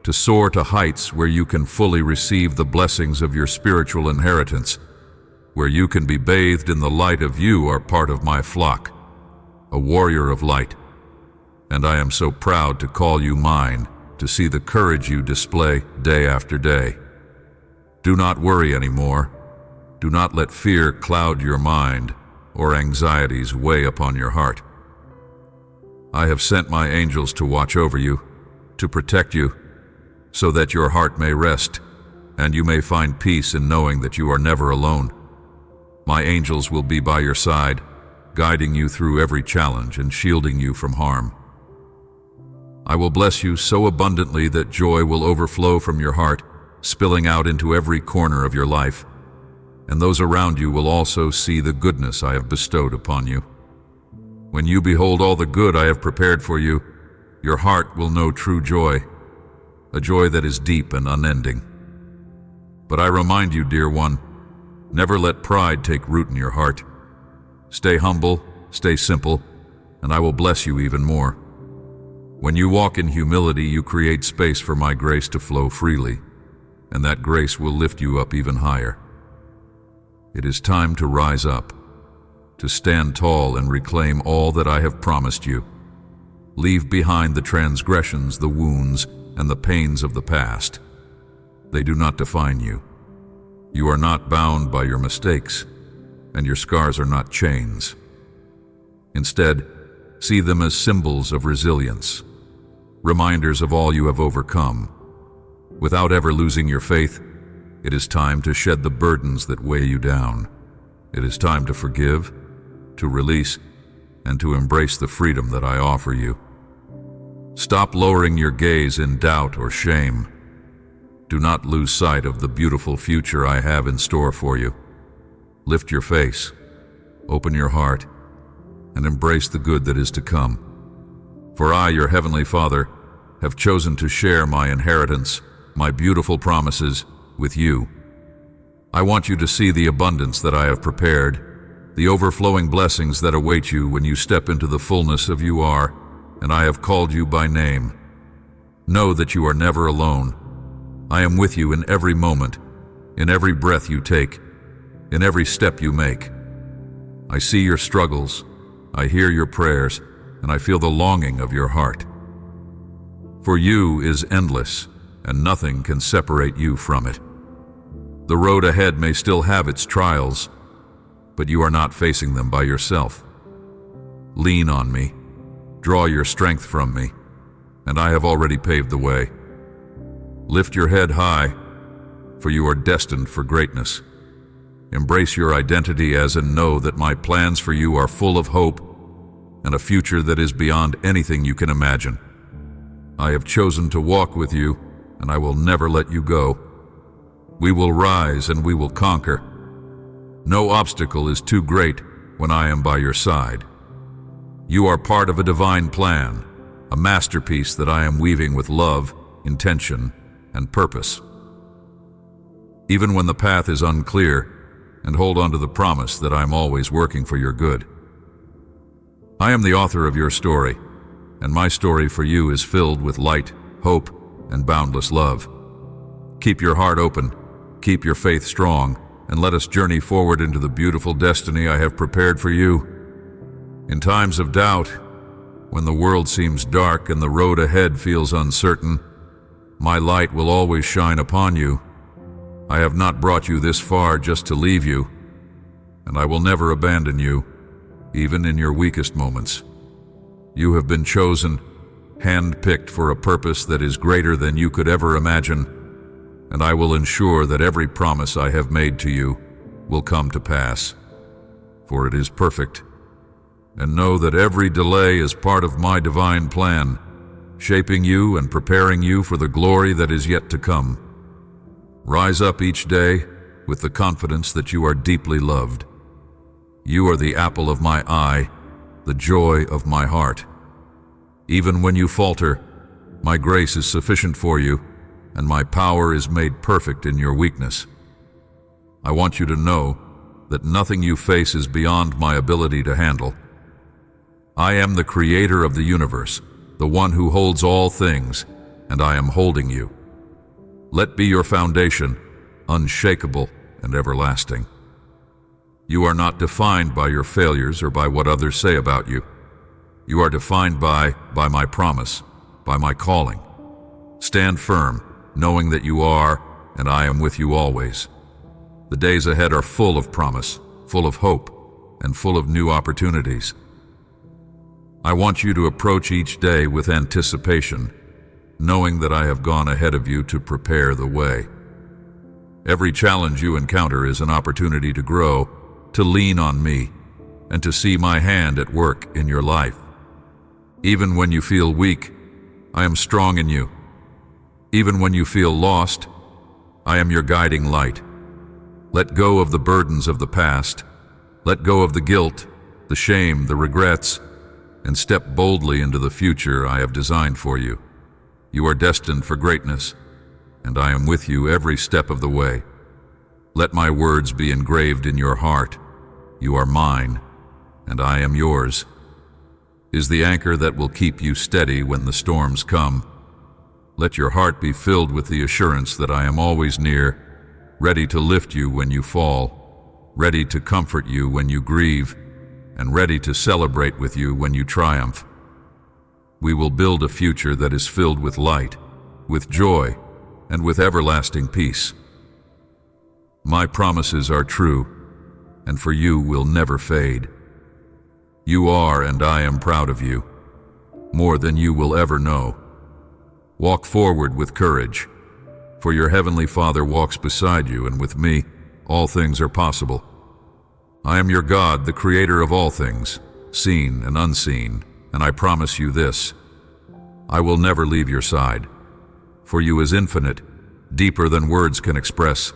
to soar to heights where you can fully receive the blessings of your spiritual inheritance, where you can be bathed in the light of you are part of my flock, a warrior of light. And I am so proud to call you mine, to see the courage you display day after day. Do not worry anymore. Do not let fear cloud your mind or anxieties weigh upon your heart. I have sent my angels to watch over you, to protect you, so that your heart may rest, and you may find peace in knowing that you are never alone. My angels will be by your side, guiding you through every challenge and shielding you from harm. I will bless you so abundantly that joy will overflow from your heart, spilling out into every corner of your life, and those around you will also see the goodness I have bestowed upon you. When you behold all the good I have prepared for you, your heart will know true joy, a joy that is deep and unending. But I remind you, dear one, never let pride take root in your heart. Stay humble, stay simple, and I will bless you even more. When you walk in humility, you create space for my grace to flow freely, and that grace will lift you up even higher. It is time to rise up, to stand tall and reclaim all that I have promised you. Leave behind the transgressions, the wounds, and the pains of the past. They do not define you. You are not bound by your mistakes, and your scars are not chains. Instead, see them as symbols of resilience, reminders of all you have overcome. Without ever losing your faith, it is time to shed the burdens that weigh you down. It is time to forgive, to release, and to embrace the freedom that I offer you. Stop lowering your gaze in doubt or shame. Do not lose sight of the beautiful future I have in store for you. Lift your face, open your heart, and embrace the good that is to come. For I, your Heavenly Father, have chosen to share my inheritance, my beautiful promises, with you. I want you to see the abundance that I have prepared, the overflowing blessings that await you when you step into the fullness of you are, and I have called you by name. Know that you are never alone. I am with you in every moment, in every breath you take, in every step you make. I see your struggles, I hear your prayers, and I feel the longing of your heart. For you is endless, and nothing can separate you from it. The road ahead may still have its trials, but you are not facing them by yourself. Lean on me, draw your strength from me, and I have already paved the way. Lift your head high, for you are destined for greatness. Embrace your identity as and know that my plans for you are full of hope and a future that is beyond anything you can imagine. I have chosen to walk with you, and I will never let you go. We will rise and we will conquer. No obstacle is too great when I am by your side. You are part of a divine plan, a masterpiece that I am weaving with love, intention, and purpose. Even when the path is unclear, and hold on to the promise that I am always working for your good. I am the author of your story, and my story for you is filled with light, hope, and boundless love. Keep your heart open, keep your faith strong, and let us journey forward into the beautiful destiny I have prepared for you. In times of doubt, when the world seems dark and the road ahead feels uncertain, my light will always shine upon you. I have not brought you this far just to leave you, and I will never abandon you, even in your weakest moments. You have been chosen, hand-picked for a purpose that is greater than you could ever imagine, and I will ensure that every promise I have made to you will come to pass, for it is perfect. And know that every delay is part of my divine plan, shaping you and preparing you for the glory that is yet to come. Rise up each day with the confidence that you are deeply loved. You are the apple of my eye, the joy of my heart. Even when you falter, my grace is sufficient for you, and my power is made perfect in your weakness. I want you to know that nothing you face is beyond my ability to handle. I am the creator of the universe, the one who holds all things, and I am holding you. Let be your foundation, unshakable and everlasting. You are not defined by your failures or by what others say about you. You are defined by my promise, by my calling. Stand firm, knowing that you are, and I am with you always. The days ahead are full of promise, full of hope, and full of new opportunities. I want you to approach each day with anticipation, knowing that I have gone ahead of you to prepare the way. Every challenge you encounter is an opportunity to grow, to lean on me, and to see my hand at work in your life. Even when you feel weak, I am strong in you. Even when you feel lost, I am your guiding light. Let go of the burdens of the past. Let go of the guilt, the shame, the regrets, and step boldly into the future I have designed for you. You are destined for greatness, and I am with you every step of the way. Let my words be engraved in your heart. You are mine, and I am yours. is the anchor that will keep you steady when the storms come. Let your heart be filled with the assurance that I am always near, ready to lift you when you fall, ready to comfort you when you grieve, and ready to celebrate with you when you triumph. We will build a future that is filled with light, with joy, and with everlasting peace. My promises are true, and for you will never fade. You are, and I am proud of you, more than you will ever know. Walk forward with courage, for your Heavenly Father walks beside you, and with me, all things are possible. I am your God, the Creator of all things, seen and unseen, and I promise you this: I will never leave your side. For you is infinite, deeper than words can express,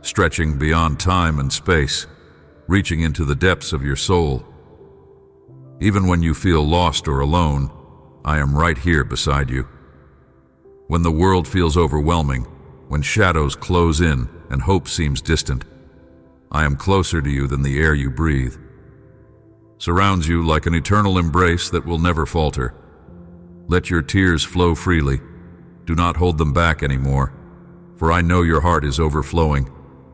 stretching beyond time and space, reaching into the depths of your soul. Even when you feel lost or alone, I am right here beside you. When the world feels overwhelming, when shadows close in and hope seems distant, I am closer to you than the air you breathe. Surrounds you like an eternal embrace that will never falter. Let your tears flow freely. Do not hold them back anymore, for I know your heart is overflowing,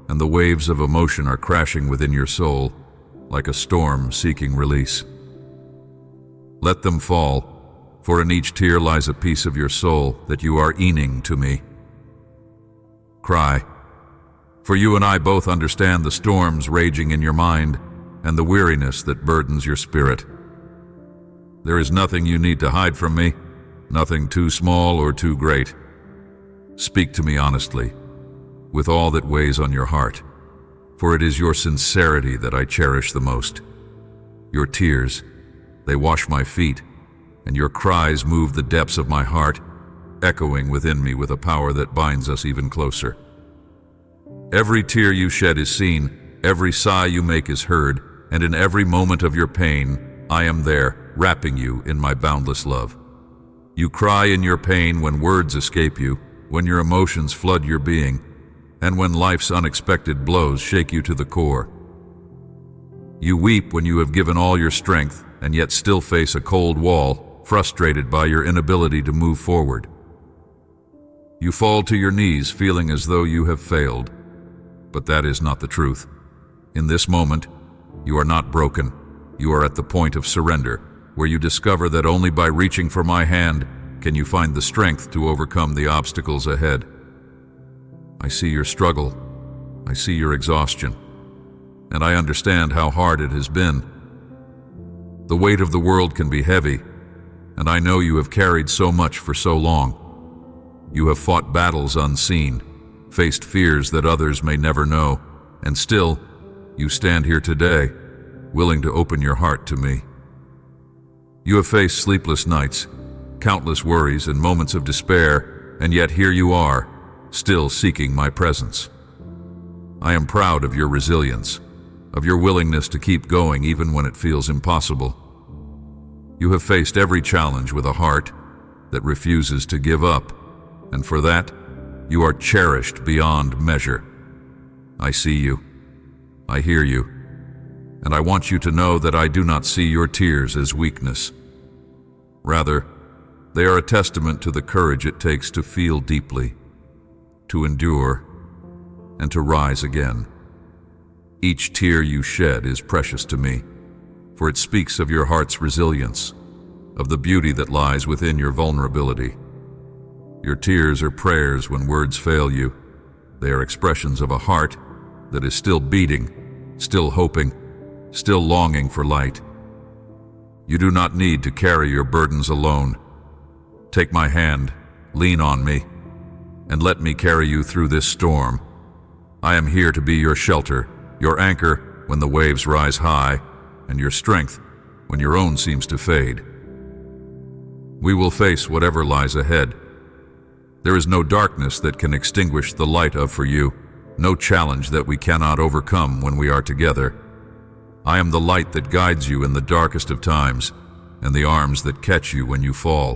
and the waves of emotion are crashing within your soul, like a storm seeking release. Let them fall, for in each tear lies a piece of your soul that you are ening to me. Cry, for you and I both understand the storms raging in your mind and the weariness that burdens your spirit. There is nothing you need to hide from me, nothing too small or too great. Speak to me honestly, with all that weighs on your heart, for it is your sincerity that I cherish the most. Your tears, they wash my feet, and your cries move the depths of my heart, echoing within me with a power that binds us even closer. Every tear you shed is seen, every sigh you make is heard, and in every moment of your pain, I am there, wrapping you in my boundless love. You cry in your pain when words escape you, when your emotions flood your being, and when life's unexpected blows shake you to the core. You weep when you have given all your strength, and yet still face a cold wall, frustrated by your inability to move forward. You fall to your knees feeling as though you have failed, but that is not the truth. In this moment, you are not broken. You are at the point of surrender, where you discover that only by reaching for my hand can you find the strength to overcome the obstacles ahead. I see your struggle. I see your exhaustion, and I understand how hard it has been. The weight of the world can be heavy, and I know you have carried so much for so long. You have fought battles unseen, faced fears that others may never know, and still, you stand here today, willing to open your heart to me. You have faced sleepless nights, countless worries and moments of despair, and yet here you are, still seeking my presence. I am proud of your resilience, of your willingness to keep going even when it feels impossible. You have faced every challenge with a heart that refuses to give up, and for that, you are cherished beyond measure. I see you. I hear you. And I want you to know that I do not see your tears as weakness. Rather, they are a testament to the courage it takes to feel deeply, to endure, and to rise again. Each tear you shed is precious to me, for it speaks of your heart's resilience, of the beauty that lies within your vulnerability. Your tears are prayers when words fail you. They are expressions of a heart that is still beating, still hoping, still longing for light. You do not need to carry your burdens alone. Take my hand, lean on me, and let me carry you through this storm. I am here to be your shelter, your anchor when the waves rise high, and your strength when your own seems to fade. We will face whatever lies ahead. There is no darkness that can extinguish the light of for you, no challenge that we cannot overcome when we are together. I am the light that guides you in the darkest of times, and the arms that catch you when you fall.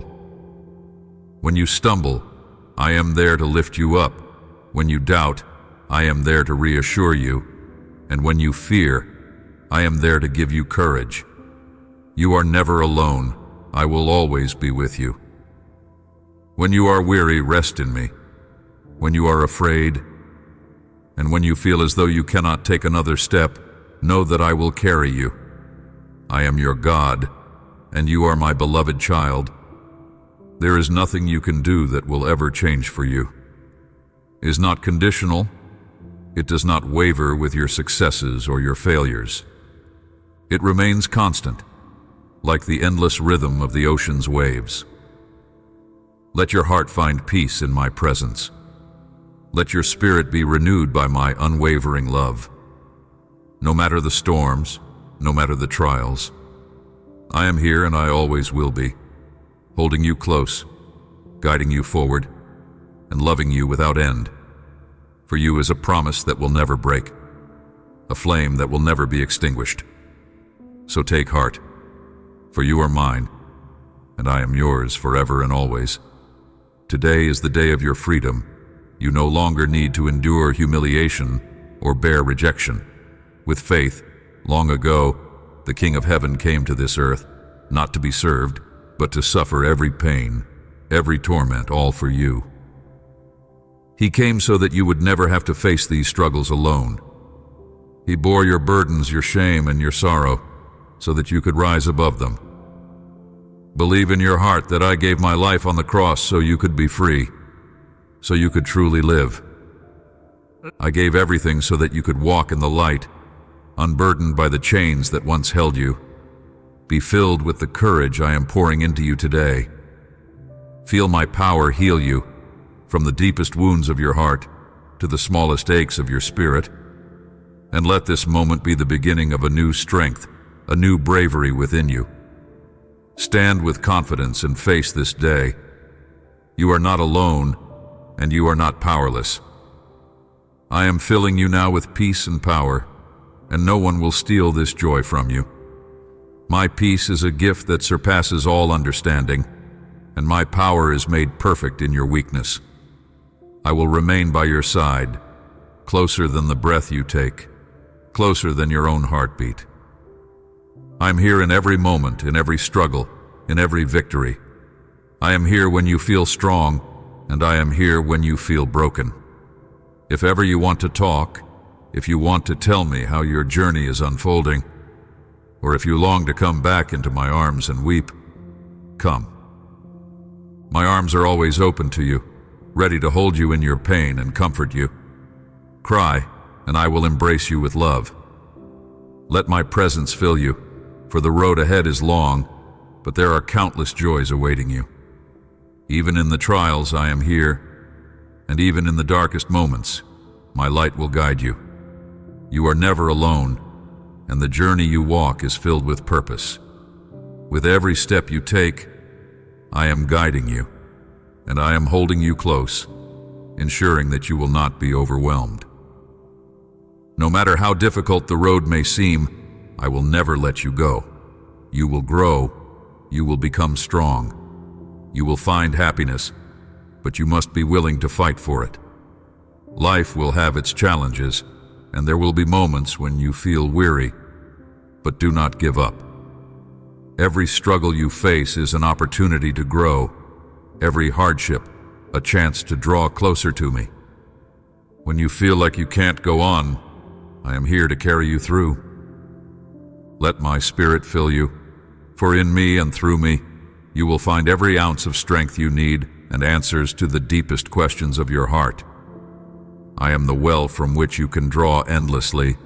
When you stumble, I am there to lift you up. When you doubt, I am there to reassure you. And when you fear, I am there to give you courage. You are never alone, I will always be with you. When you are weary, rest in me. When you are afraid, and when you feel as though you cannot take another step, know that I will carry you. I am your God, and you are my beloved child. There is nothing you can do that will ever change for you. It is not conditional. It does not waver with your successes or your failures. It remains constant, like the endless rhythm of the ocean's waves. Let your heart find peace in my presence. Let your spirit be renewed by my unwavering love. No matter the storms, no matter the trials, I am here and I always will be, holding you close, guiding you forward, and loving you without end. For you is a promise that will never break, a flame that will never be extinguished. So take heart, for you are mine, and I am yours forever and always. Today is the day of your freedom. You no longer need to endure humiliation or bear rejection. With faith, long ago, the King of Heaven came to this earth, not to be served, but to suffer every pain, every torment, all for you. He came so that you would never have to face these struggles alone. He bore your burdens, your shame, and your sorrow, so that you could rise above them. Believe in your heart that I gave my life on the cross so you could be free, so you could truly live. I gave everything so that you could walk in the light, unburdened by the chains that once held you. Be filled with the courage I am pouring into you today. Feel my power heal you, from the deepest wounds of your heart to the smallest aches of your spirit. And let this moment be the beginning of a new strength, a new bravery within you. Stand with confidence and face this day. You are not alone, and you are not powerless. I am filling you now with peace and power, and no one will steal this joy from you. My peace is a gift that surpasses all understanding, and my power is made perfect in your weakness. I will remain by your side, closer than the breath you take, closer than your own heartbeat. I'm here in every moment, in every struggle, in every victory. I am here when you feel strong, and I am here when you feel broken. If ever you want to talk, if you want to tell me how your journey is unfolding, or if you long to come back into my arms and weep, come. My arms are always open to you, ready to hold you in your pain and comfort you. Cry, and I will embrace you with love. Let my presence fill you, for the road ahead is long, but there are countless joys awaiting you. Even in the trials, I am here, and even in the darkest moments, my light will guide you. You are never alone, and the journey you walk is filled with purpose. With every step you take, I am guiding you, and I am holding you close, ensuring that you will not be overwhelmed. No matter how difficult the road may seem, I will never let you go. You will grow, you will become strong. You will find happiness, but you must be willing to fight for it. Life will have its challenges, and there will be moments when you feel weary, but do not give up. Every struggle you face is an opportunity to grow, every hardship a chance to draw closer to me. When you feel like you can't go on, I am here to carry you through. Let my spirit fill you, for in me and through me, you will find every ounce of strength you need and answers to the deepest questions of your heart. I am the well from which you can draw endlessly,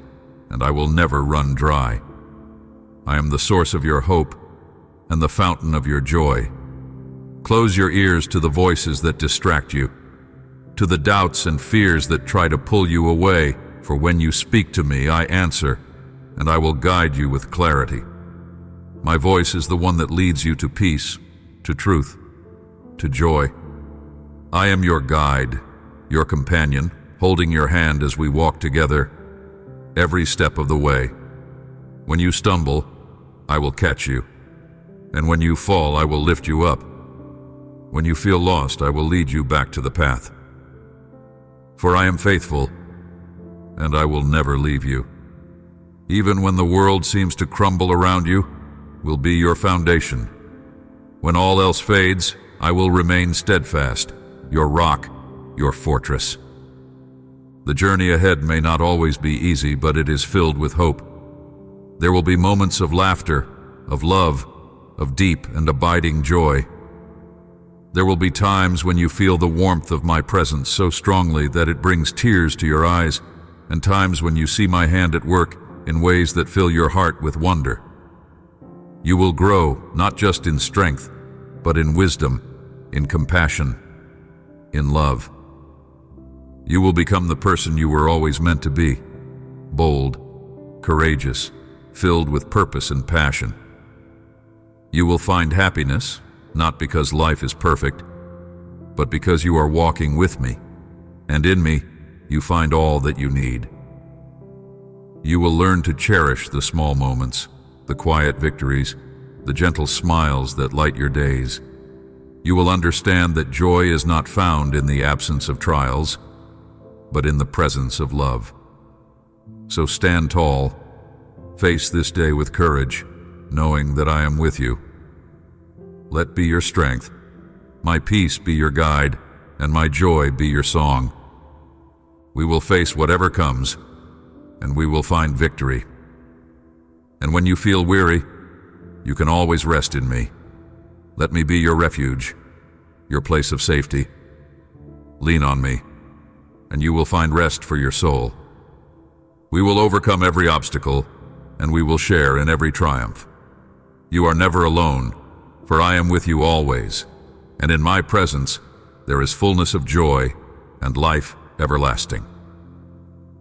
and I will never run dry. I am the source of your hope and the fountain of your joy. Close your ears to the voices that distract you, to the doubts and fears that try to pull you away, for when you speak to me, I answer, and I will guide you with clarity. My voice is the one that leads you to peace, to truth, to joy. I am your guide, your companion, holding your hand as we walk together, every step of the way. When you stumble, I will catch you, and when you fall, I will lift you up. When you feel lost, I will lead you back to the path. For I am faithful, and I will never leave you. Even when the world seems to crumble around you, will be your foundation. When all else fades, I will remain steadfast, your rock, your fortress. The journey ahead may not always be easy, but it is filled with hope. There will be moments of laughter, of love, of deep and abiding joy. There will be times when you feel the warmth of my presence so strongly that it brings tears to your eyes, and times when you see my hand at work in ways that fill your heart with wonder. You will grow not just in strength, but in wisdom, in compassion, in love. You will become the person you were always meant to be, bold, courageous, filled with purpose and passion. You will find happiness, not because life is perfect, but because you are walking with me, and in me, you find all that you need. You will learn to cherish the small moments, the quiet victories, the gentle smiles that light your days. You will understand that joy is not found in the absence of trials, but in the presence of love. So stand tall, face this day with courage, knowing that I am with you. Let be your strength, my peace be your guide, and my joy be your song. We will face whatever comes, and we will find victory. And when you feel weary, you can always rest in me. Let me be your refuge, your place of safety. Lean on me, and you will find rest for your soul. We will overcome every obstacle, and we will share in every triumph. You are never alone, for I am with you always, and in my presence there is fullness of joy and life everlasting.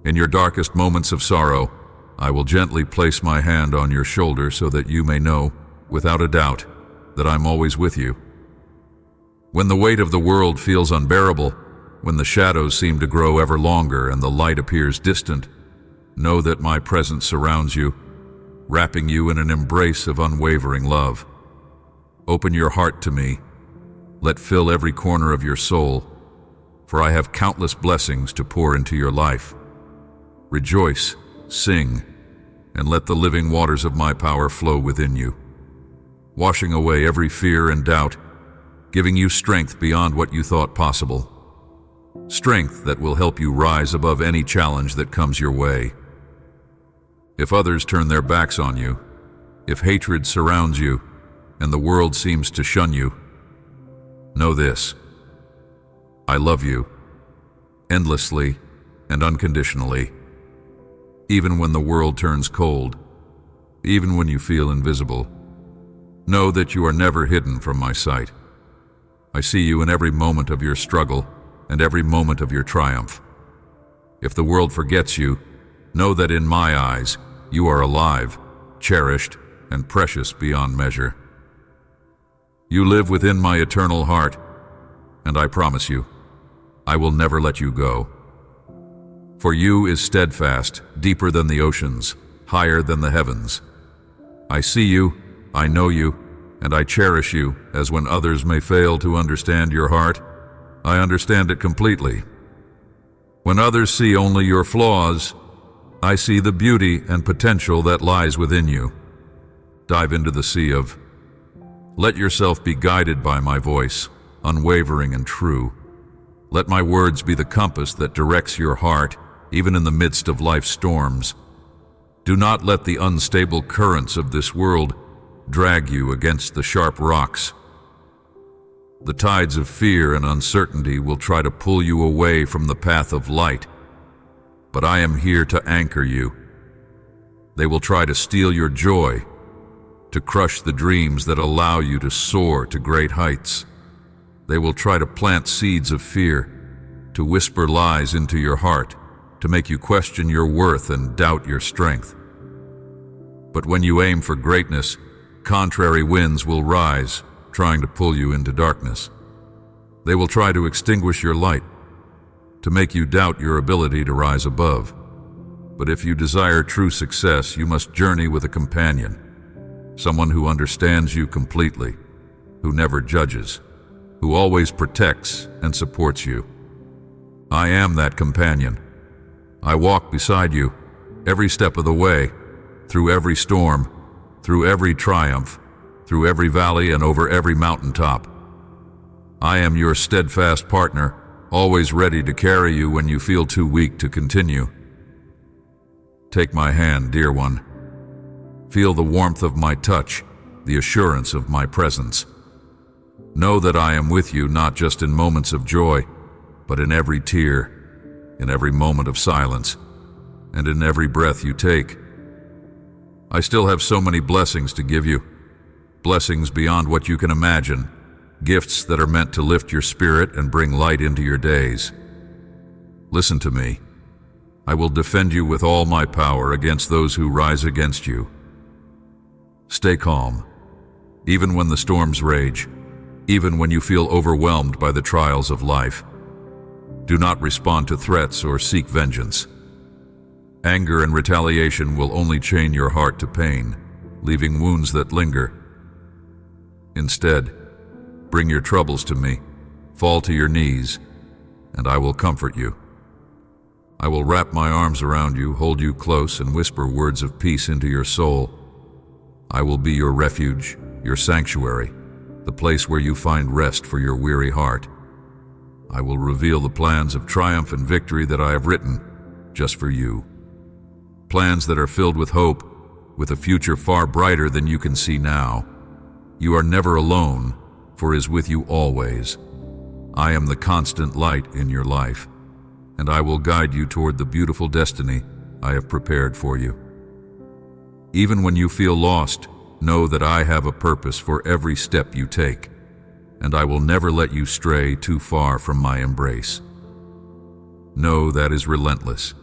In your darkest moments of sorrow, I will gently place my hand on your shoulder so that you may know, without a doubt, that I'm always with you. When the weight of the world feels unbearable, when the shadows seem to grow ever longer and the light appears distant, know that my presence surrounds you, wrapping you in an embrace of unwavering love. Open your heart to me. Let fill every corner of your soul, for I have countless blessings to pour into your life. Rejoice, sing, and let the living waters of my power flow within you, washing away every fear and doubt, giving you strength beyond what you thought possible. Strength that will help you rise above any challenge that comes your way. If others turn their backs on you, if hatred surrounds you, and the world seems to shun you, know this: I love you, endlessly and unconditionally. Even when the world turns cold, even when you feel invisible, know that you are never hidden from my sight. I see you in every moment of your struggle and every moment of your triumph. If the world forgets you, know that in my eyes, you are alive, cherished, and precious beyond measure. You live within my eternal heart, and I promise you, I will never let you go. For you is steadfast, deeper than the oceans, higher than the heavens. I see you, I know you, and I cherish you, as when others may fail to understand your heart, I understand it completely. When others see only your flaws, I see the beauty and potential that lies within you. Dive into the sea of. Let yourself be guided by my voice, unwavering and true. Let my words be the compass that directs your heart, even in the midst of life's storms. Do not let the unstable currents of this world drag you against the sharp rocks. The tides of fear and uncertainty will try to pull you away from the path of light, but I am here to anchor you. They will try to steal your joy, to crush the dreams that allow you to soar to great heights. They will try to plant seeds of fear, to whisper lies into your heart, to make you question your worth and doubt your strength. But when you aim for greatness, contrary winds will rise, trying to pull you into darkness. They will try to extinguish your light, to make you doubt your ability to rise above. But if you desire true success, you must journey with a companion, someone who understands you completely, who never judges, who always protects and supports you. I am that companion. I walk beside you, every step of the way, through every storm, through every triumph, through every valley and over every mountaintop. I am your steadfast partner, always ready to carry you when you feel too weak to continue. Take my hand, dear one. Feel the warmth of my touch, the assurance of my presence. Know that I am with you not just in moments of joy, but in every tear, in every moment of silence, and in every breath you take. I still have so many blessings to give you, blessings beyond what you can imagine, gifts that are meant to lift your spirit and bring light into your days. Listen to me. I will defend you with all my power against those who rise against you. Stay calm, even when the storms rage, even when you feel overwhelmed by the trials of life. Do not respond to threats or seek vengeance. Anger and retaliation will only chain your heart to pain, leaving wounds that linger. Instead, bring your troubles to me, fall to your knees, and I will comfort you. I will wrap my arms around you, hold you close, and whisper words of peace into your soul. I will be your refuge, your sanctuary, the place where you find rest for your weary heart. I will reveal the plans of triumph and victory that I have written just for you. Plans that are filled with hope, with a future far brighter than you can see now. You are never alone, for is with you always. I am the constant light in your life, and I will guide you toward the beautiful destiny I have prepared for you. Even when you feel lost, know that I have a purpose for every step you take, and I will never let you stray too far from my embrace. Know that is relentless,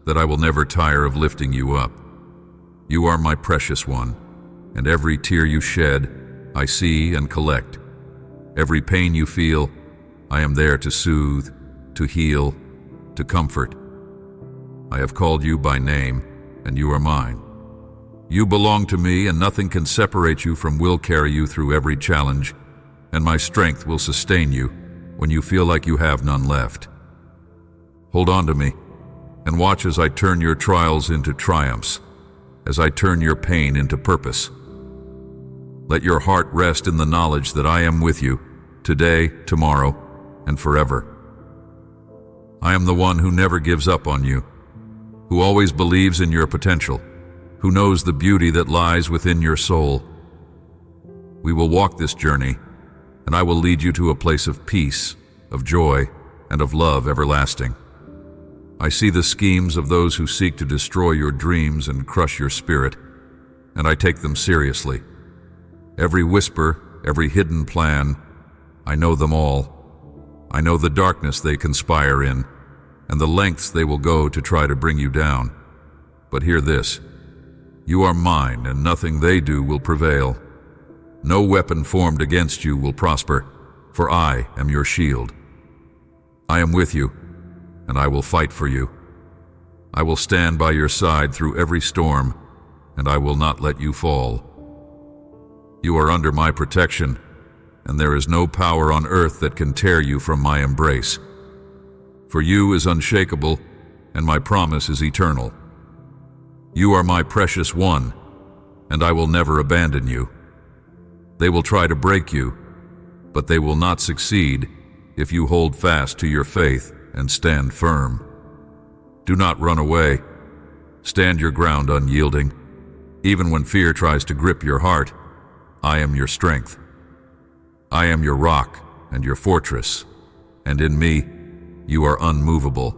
that I will never tire of lifting you up. You are my precious one, and every tear you shed, I see and collect. Every pain you feel, I am there to soothe, to heal, to comfort. I have called you by name, and you are mine. You belong to me, and nothing can separate you from will carry you through every challenge, and my strength will sustain you when you feel like you have none left. Hold on to me, and watch as I turn your trials into triumphs, as I turn your pain into purpose. Let your heart rest in the knowledge that I am with you, today, tomorrow, and forever. I am the one who never gives up on you, who always believes in your potential, who knows the beauty that lies within your soul. We will walk this journey, and I will lead you to a place of peace, of joy, and of love everlasting. I see the schemes of those who seek to destroy your dreams and crush your spirit, and I take them seriously. Every whisper, every hidden plan, I know them all. I know the darkness they conspire in, and the lengths they will go to try to bring you down. But hear this. You are mine, and nothing they do will prevail. No weapon formed against you will prosper, for I am your shield. I am with you, and I will fight for you. I will stand by your side through every storm, and I will not let you fall. You are under my protection, and there is no power on earth that can tear you from my embrace. For you is unshakable, and my promise is eternal. You are my precious one, and I will never abandon you. They will try to break you, but they will not succeed if you hold fast to your faith and stand firm. Do not run away. Stand your ground unyielding. Even when fear tries to grip your heart, I am your strength. I am your rock and your fortress, and in me you are unmovable.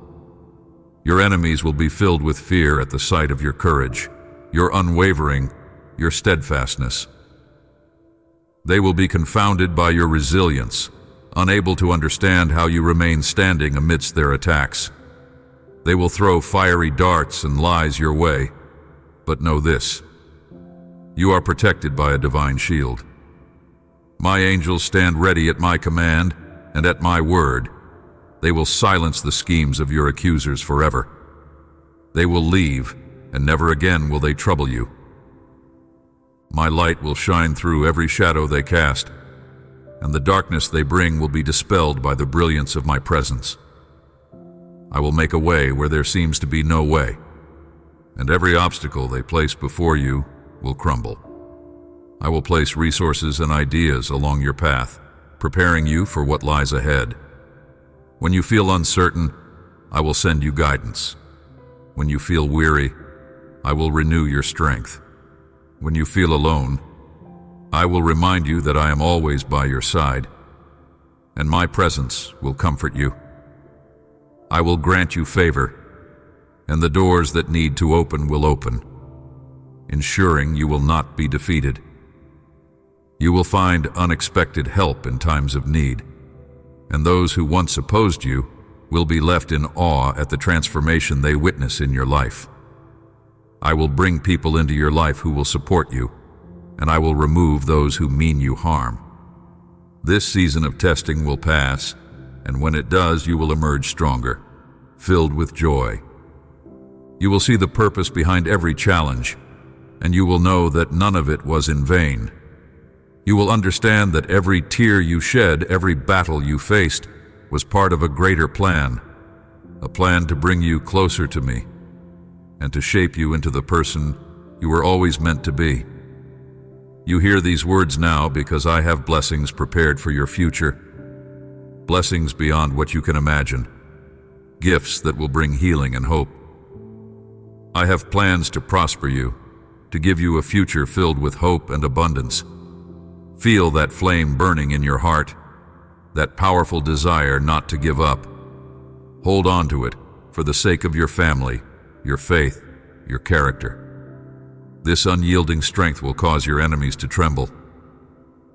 Your enemies will be filled with fear at the sight of your courage, your unwavering, your steadfastness. They will be confounded by your resilience, unable to understand how you remain standing amidst their attacks. They will throw fiery darts and lies your way, but know this: you are protected by a divine shield. My angels stand ready at my command, and at my word, they will silence the schemes of your accusers forever. They will leave, and never again will they trouble you. My light will shine through every shadow they cast, and the darkness they bring will be dispelled by the brilliance of my presence. I will make a way where there seems to be no way, and every obstacle they place before you will crumble. I will place resources and ideas along your path, preparing you for what lies ahead. When you feel uncertain, I will send you guidance. When you feel weary, I will renew your strength. When you feel alone, I will remind you that I am always by your side, and my presence will comfort you. I will grant you favor, and the doors that need to open will open, ensuring you will not be defeated. You will find unexpected help in times of need, and those who once opposed you will be left in awe at the transformation they witness in your life. I will bring people into your life who will support you, and I will remove those who mean you harm. This season of testing will pass, and when it does, you will emerge stronger, filled with joy. You will see the purpose behind every challenge, and you will know that none of it was in vain. You will understand that every tear you shed, every battle you faced, was part of a greater plan, a plan to bring you closer to me and to shape you into the person you were always meant to be. You hear these words now because I have blessings prepared for your future, blessings beyond what you can imagine, gifts that will bring healing and hope. I have plans to prosper you, to give you a future filled with hope and abundance. Feel that flame burning in your heart, that powerful desire not to give up. Hold on to it for the sake of your family, your faith, your character. This unyielding strength will cause your enemies to tremble.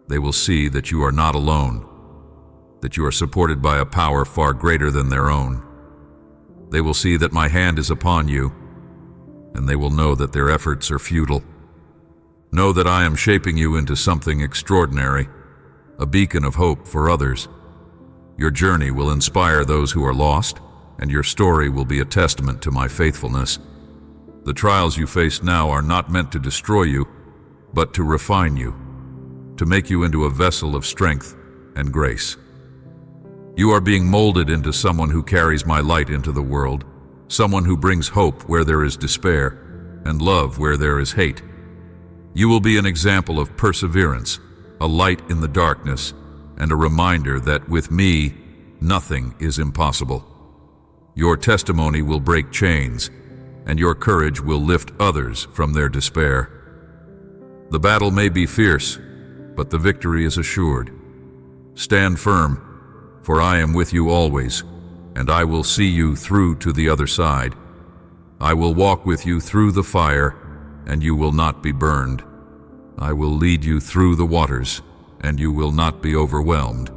They will see that you are not alone, that you are supported by a power far greater than their own. They will see that my hand is upon you, and they will know that their efforts are futile. Know that I am shaping you into something extraordinary, a beacon of hope for others. Your journey will inspire those who are lost, and your story will be a testament to my faithfulness. The trials you face now are not meant to destroy you, but to refine you, to make you into a vessel of strength and grace. You are being molded into someone who carries my light into the world, someone who brings hope where there is despair, and love where there is hate. You will be an example of perseverance, a light in the darkness, and a reminder that with me, nothing is impossible. Your testimony will break chains, and your courage will lift others from their despair. The battle may be fierce, but the victory is assured. Stand firm, for I am with you always, and I will see you through to the other side. I will walk with you through the fire, and you will not be burned. I will lead you through the waters, and you will not be overwhelmed.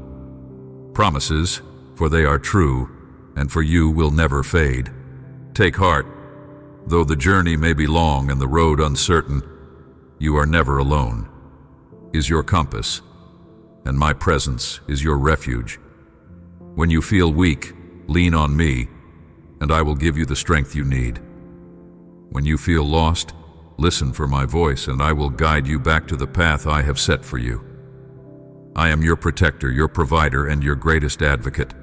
Promises, for they are true, and for you will never fade. Take heart. Though the journey may be long and the road uncertain, you are never alone. Is your compass, and my presence is your refuge. When you feel weak, lean on me, and I will give you the strength you need. When you feel lost, listen for my voice, and I will guide you back to the path I have set for you. I am your protector, your provider, and your greatest advocate.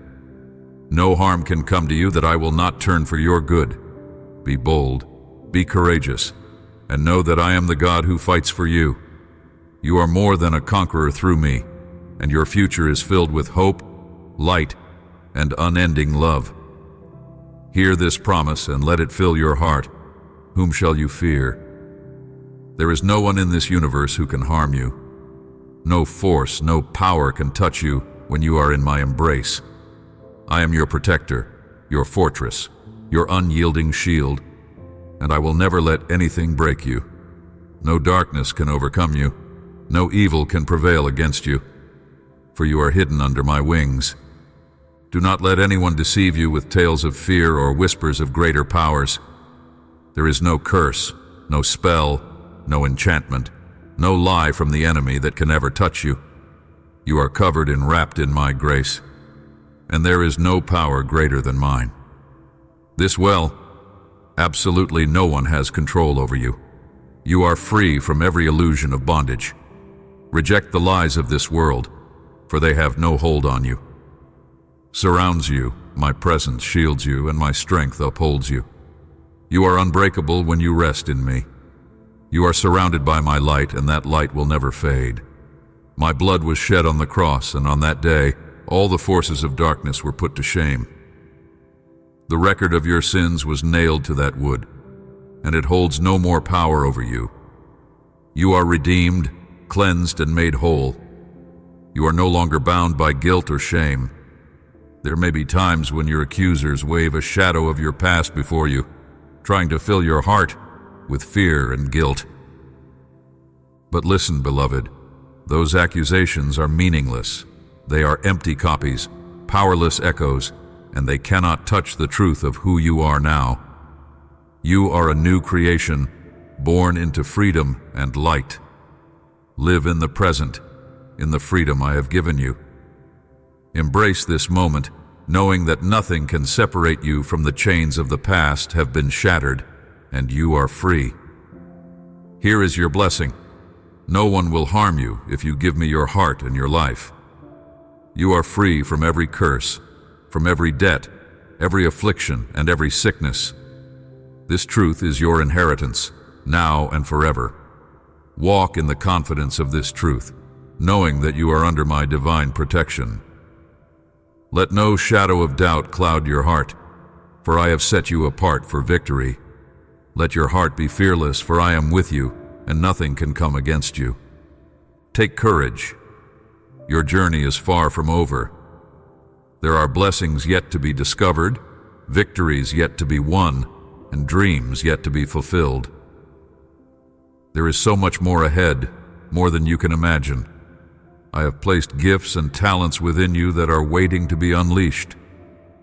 No harm can come to you that I will not turn for your good. Be bold, be courageous, and know that I am the God who fights for you. You are more than a conqueror through me, and your future is filled with hope, light, and unending love. Hear this promise and let it fill your heart. Whom shall you fear? There is no one in this universe who can harm you. No force, no power can touch you when you are in my embrace. I am your protector, your fortress, your unyielding shield, and I will never let anything break you. No darkness can overcome you. No evil can prevail against you, for you are hidden under my wings. Do not let anyone deceive you with tales of fear or whispers of greater powers. There is no curse, no spell, no enchantment, no lie from the enemy that can ever touch you. You are covered and wrapped in my grace, and there is no power greater than mine. This well, absolutely no one has control over you. You are free from every illusion of bondage. Reject the lies of this world, for they have no hold on you. Surrounds you, my presence shields you, and my strength upholds you. You are unbreakable when you rest in me. You are surrounded by my light, and that light will never fade. My blood was shed on the cross, and on that day, all the forces of darkness were put to shame. The record of your sins was nailed to that wood, and it holds no more power over you. You are redeemed, cleansed, and made whole. You are no longer bound by guilt or shame. There may be times when your accusers wave a shadow of your past before you, trying to fill your heart with fear and guilt. But listen, beloved, those accusations are meaningless. They are empty copies, powerless echoes, and they cannot touch the truth of who you are now. You are a new creation, born into freedom and light. Live in the present, in the freedom I have given you. Embrace this moment, knowing that nothing can separate you from the chains of the past have been shattered, and you are free. Here is your blessing. No one will harm you if you give me your heart and your life. You are free from every curse, from every debt, every affliction, and every sickness. This truth is your inheritance, now and forever. Walk in the confidence of this truth, knowing that you are under my divine protection. Let no shadow of doubt cloud your heart, for I have set you apart for victory. Let your heart be fearless, for I am with you, and nothing can come against you. Take courage. Your journey is far from over. There are blessings yet to be discovered, victories yet to be won, and dreams yet to be fulfilled. There is so much more ahead, more than you can imagine. I have placed gifts and talents within you that are waiting to be unleashed.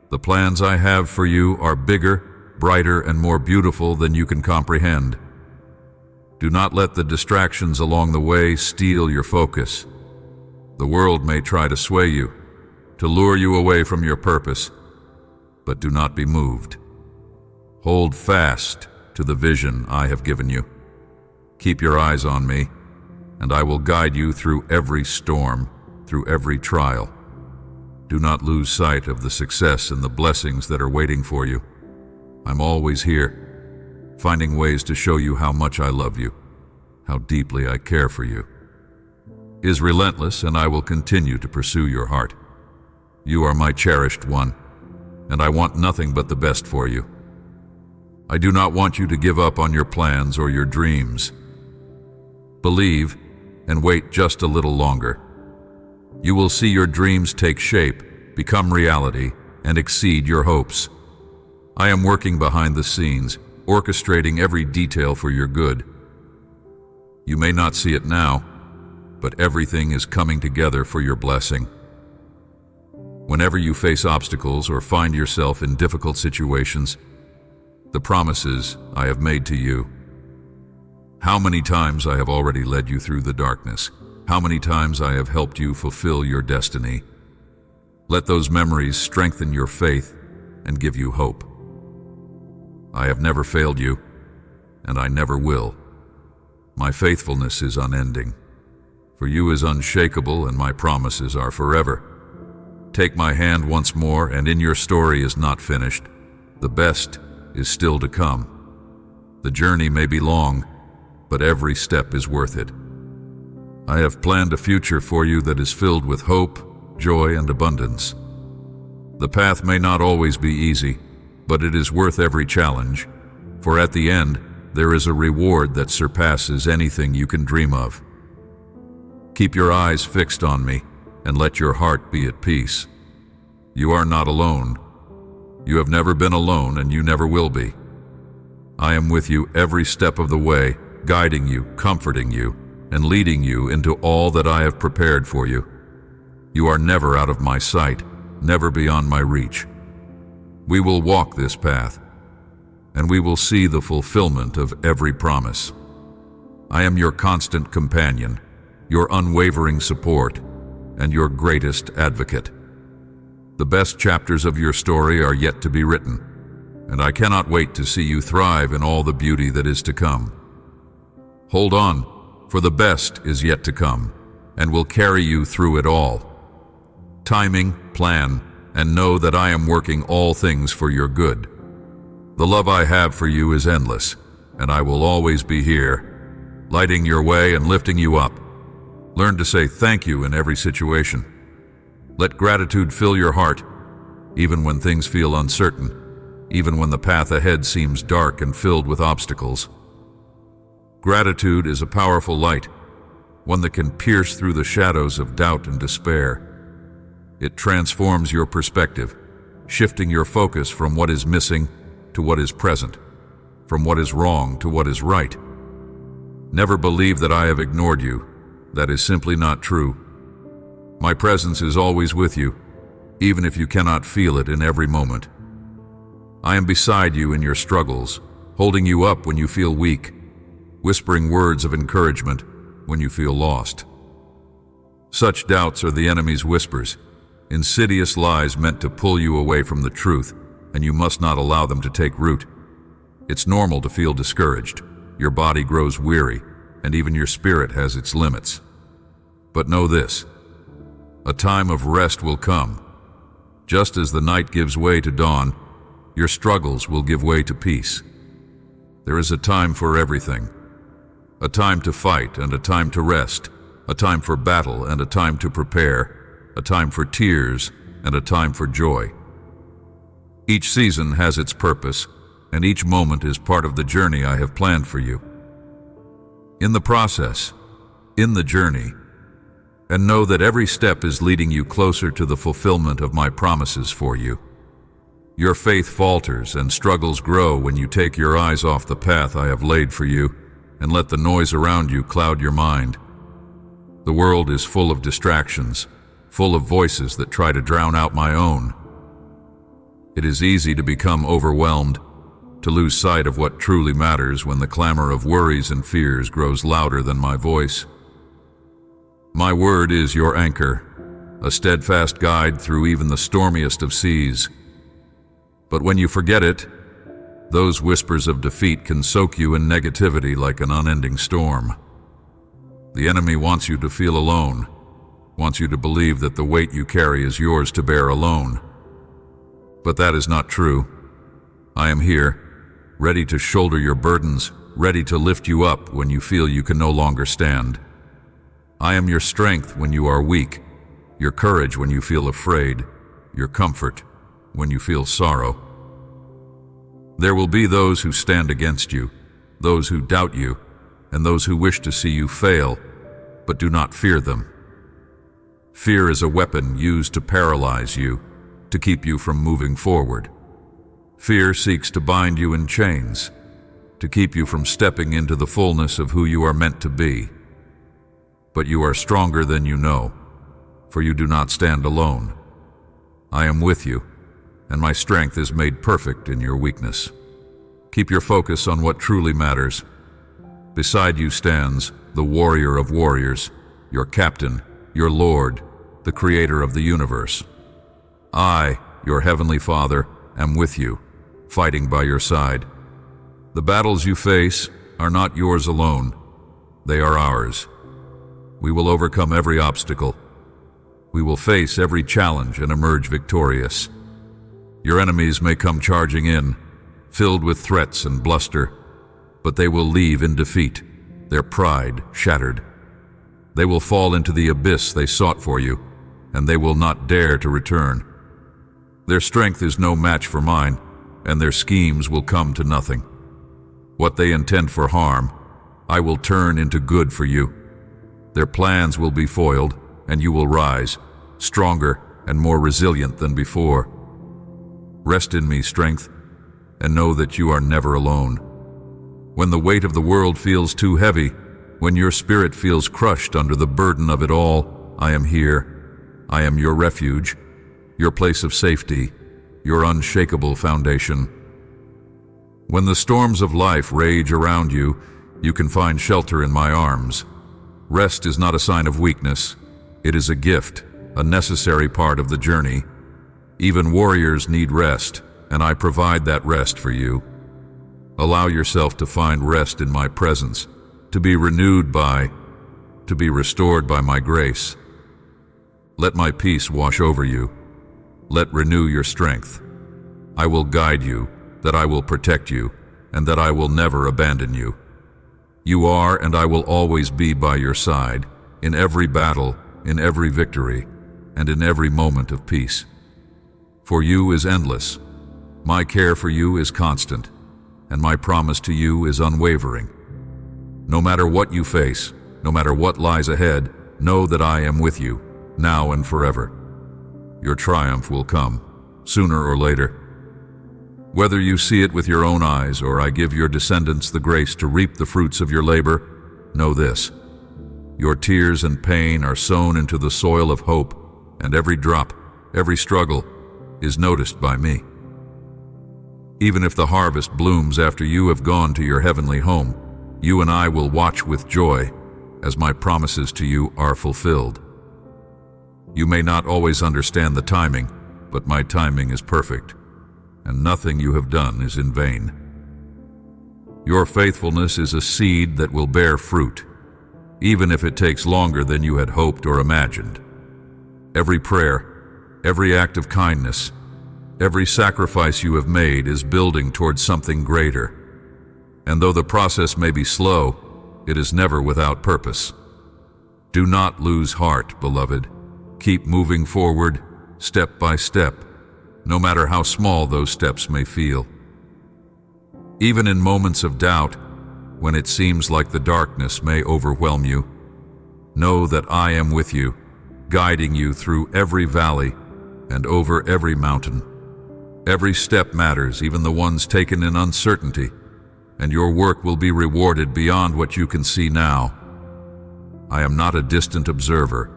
The plans I have for you are bigger, brighter, and more beautiful than you can comprehend. Do not let the distractions along the way steal your focus. The world may try to sway you, to lure you away from your purpose, but do not be moved. Hold fast to the vision I have given you. Keep your eyes on me, and I will guide you through every storm, through every trial. Do not lose sight of the success and the blessings that are waiting for you. I'm always here, finding ways to show you how much I love you, how deeply I care for you. Is relentless, and I will continue to pursue your heart. You are my cherished one, and I want nothing but the best for you. I do not want you to give up on your plans or your dreams. Believe and wait just a little longer. You will see your dreams take shape, become reality, and exceed your hopes. I am working behind the scenes, orchestrating every detail for your good. You may not see it now, but everything is coming together for your blessing. Whenever you face obstacles or find yourself in difficult situations, the promises I have made to you. How many times I have already led you through the darkness. How many times I have helped you fulfill your destiny. Let those memories strengthen your faith and give you hope. I have never failed you, and I never will. My faithfulness is unending. For you is unshakable, and my promises are forever. Take my hand once more, and in your story is not finished. The best is still to come. The journey may be long, but every step is worth it. I have planned a future for you that is filled with hope, joy, and abundance. The path may not always be easy, but it is worth every challenge, for at the end, there is a reward that surpasses anything you can dream of. Keep your eyes fixed on me, and let your heart be at peace. You are not alone. You have never been alone, and you never will be. I am with you every step of the way, guiding you, comforting you, and leading you into all that I have prepared for you. You are never out of my sight, never beyond my reach. We will walk this path, and we will see the fulfillment of every promise. I am your constant companion, your unwavering support, and your greatest advocate. The best chapters of your story are yet to be written, and I cannot wait to see you thrive in all the beauty that is to come. Hold on, for the best is yet to come, and will carry you through it all. Timing, plan, and know that I am working all things for your good. The love I have for you is endless, and I will always be here, lighting your way and lifting you up. Learn to say thank you in every situation. Let gratitude fill your heart, even when things feel uncertain, even when the path ahead seems dark and filled with obstacles. Gratitude is a powerful light, one that can pierce through the shadows of doubt and despair. It transforms your perspective, shifting your focus from what is missing to what is present, from what is wrong to what is right. Never believe that I have ignored you. That is simply not true. My presence is always with you, even if you cannot feel it in every moment. I am beside you in your struggles, holding you up when you feel weak, whispering words of encouragement when you feel lost. Such doubts are the enemy's whispers, insidious lies meant to pull you away from the truth, and you must not allow them to take root. It's normal to feel discouraged. Your body grows weary, and even your spirit has its limits. But know this: a time of rest will come. Just as the night gives way to dawn, your struggles will give way to peace. There is a time for everything. A time to fight and a time to rest. A time for battle and a time to prepare. A time for tears and a time for joy. Each season has its purpose, and each moment is part of the journey I have planned for you. In the process, in the journey, and know that every step is leading you closer to the fulfillment of my promises for you. Your faith falters and struggles grow when you take your eyes off the path I have laid for you and let the noise around you cloud your mind. The world is full of distractions, full of voices that try to drown out my own. It is easy to become overwhelmed, to lose sight of what truly matters when the clamor of worries and fears grows louder than my voice. My word is your anchor, a steadfast guide through even the stormiest of seas. But when you forget it, those whispers of defeat can soak you in negativity like an unending storm. The enemy wants you to feel alone, wants you to believe that the weight you carry is yours to bear alone. But that is not true. I am here, ready to shoulder your burdens, ready to lift you up when you feel you can no longer stand. I am your strength when you are weak, your courage when you feel afraid, your comfort when you feel sorrow. There will be those who stand against you, those who doubt you, and those who wish to see you fail, but do not fear them. Fear is a weapon used to paralyze you, to keep you from moving forward. Fear seeks to bind you in chains, to keep you from stepping into the fullness of who you are meant to be. But you are stronger than you know, for you do not stand alone. I am with you, and my strength is made perfect in your weakness. Keep your focus on what truly matters. Beside you stands the warrior of warriors, your captain, your Lord, the creator of the universe. I, your heavenly Father, am with you, fighting by your side. The battles you face are not yours alone. They are ours. We will overcome every obstacle. We will face every challenge and emerge victorious. Your enemies may come charging in, filled with threats and bluster, but they will leave in defeat, their pride shattered. They will fall into the abyss they sought for you, and they will not dare to return. Their strength is no match for mine, and their schemes will come to nothing. What they intend for harm, I will turn into good for you. Their plans will be foiled, and you will rise, stronger and more resilient than before. Rest in me, strength, and know that you are never alone. When the weight of the world feels too heavy, when your spirit feels crushed under the burden of it all, I am here. I am your refuge, your place of safety, your unshakable foundation. When the storms of life rage around you, you can find shelter in my arms. Rest is not a sign of weakness. It is a gift, a necessary part of the journey. Even warriors need rest, and I provide that rest for you. Allow yourself to find rest in my presence, to be renewed by, to be restored by my grace. Let my peace wash over you. Let renew your strength. I will guide you, that I will protect you, and that I will never abandon you. You are, and I will always be by your side, in every battle, in every victory, and in every moment of peace. For you is endless. My care for you is constant, and my promise to you is unwavering. No matter what you face, no matter what lies ahead, know that I am with you, now and forever. Your triumph will come, sooner or later. Whether you see it with your own eyes or I give your descendants the grace to reap the fruits of your labor, know this: your tears and pain are sown into the soil of hope, and every drop, every struggle, is noticed by me. Even if the harvest blooms after you have gone to your heavenly home, you and I will watch with joy as my promises to you are fulfilled. You may not always understand the timing, but my timing is perfect, and nothing you have done is in vain. Your faithfulness is a seed that will bear fruit, even if it takes longer than you had hoped or imagined. Every prayer, every act of kindness, every sacrifice you have made is building towards something greater. And though the process may be slow, it is never without purpose. Do not lose heart, beloved. Keep moving forward, step by step, no matter how small those steps may feel. Even in moments of doubt, when it seems like the darkness may overwhelm you, know that I am with you, guiding you through every valley and over every mountain. Every step matters, even the ones taken in uncertainty, and your work will be rewarded beyond what you can see now. I am not a distant observer.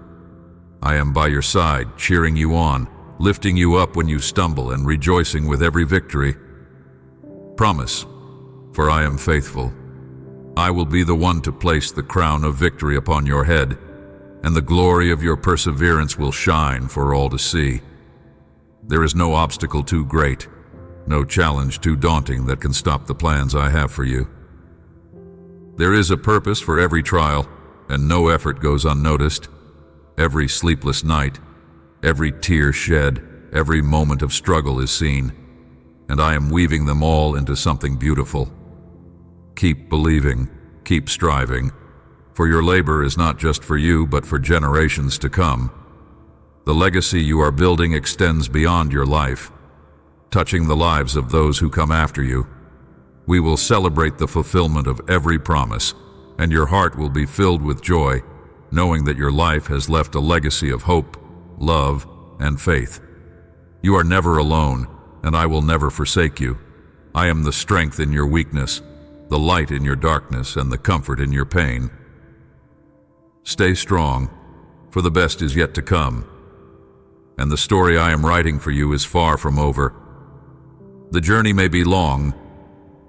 I am by your side, cheering you on, lifting you up when you stumble, and rejoicing with every victory. Promise, for I am faithful. I will be the one to place the crown of victory upon your head, and the glory of your perseverance will shine for all to see. There is no obstacle too great, no challenge too daunting that can stop the plans I have for you. There is a purpose for every trial, and no effort goes unnoticed. Every sleepless night, every tear shed, every moment of struggle is seen, and I am weaving them all into something beautiful. Keep believing, keep striving, for your labor is not just for you, but for generations to come. The legacy you are building extends beyond your life, touching the lives of those who come after you. We will celebrate the fulfillment of every promise, and your heart will be filled with joy, knowing that your life has left a legacy of hope, love, and faith. You are never alone, and I will never forsake you. I am the strength in your weakness, the light in your darkness, and the comfort in your pain. Stay strong, for the best is yet to come, and the story I am writing for you is far from over. The journey may be long,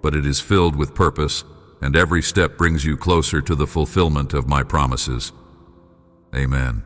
but it is filled with purpose, and every step brings you closer to the fulfillment of my promises. Amen.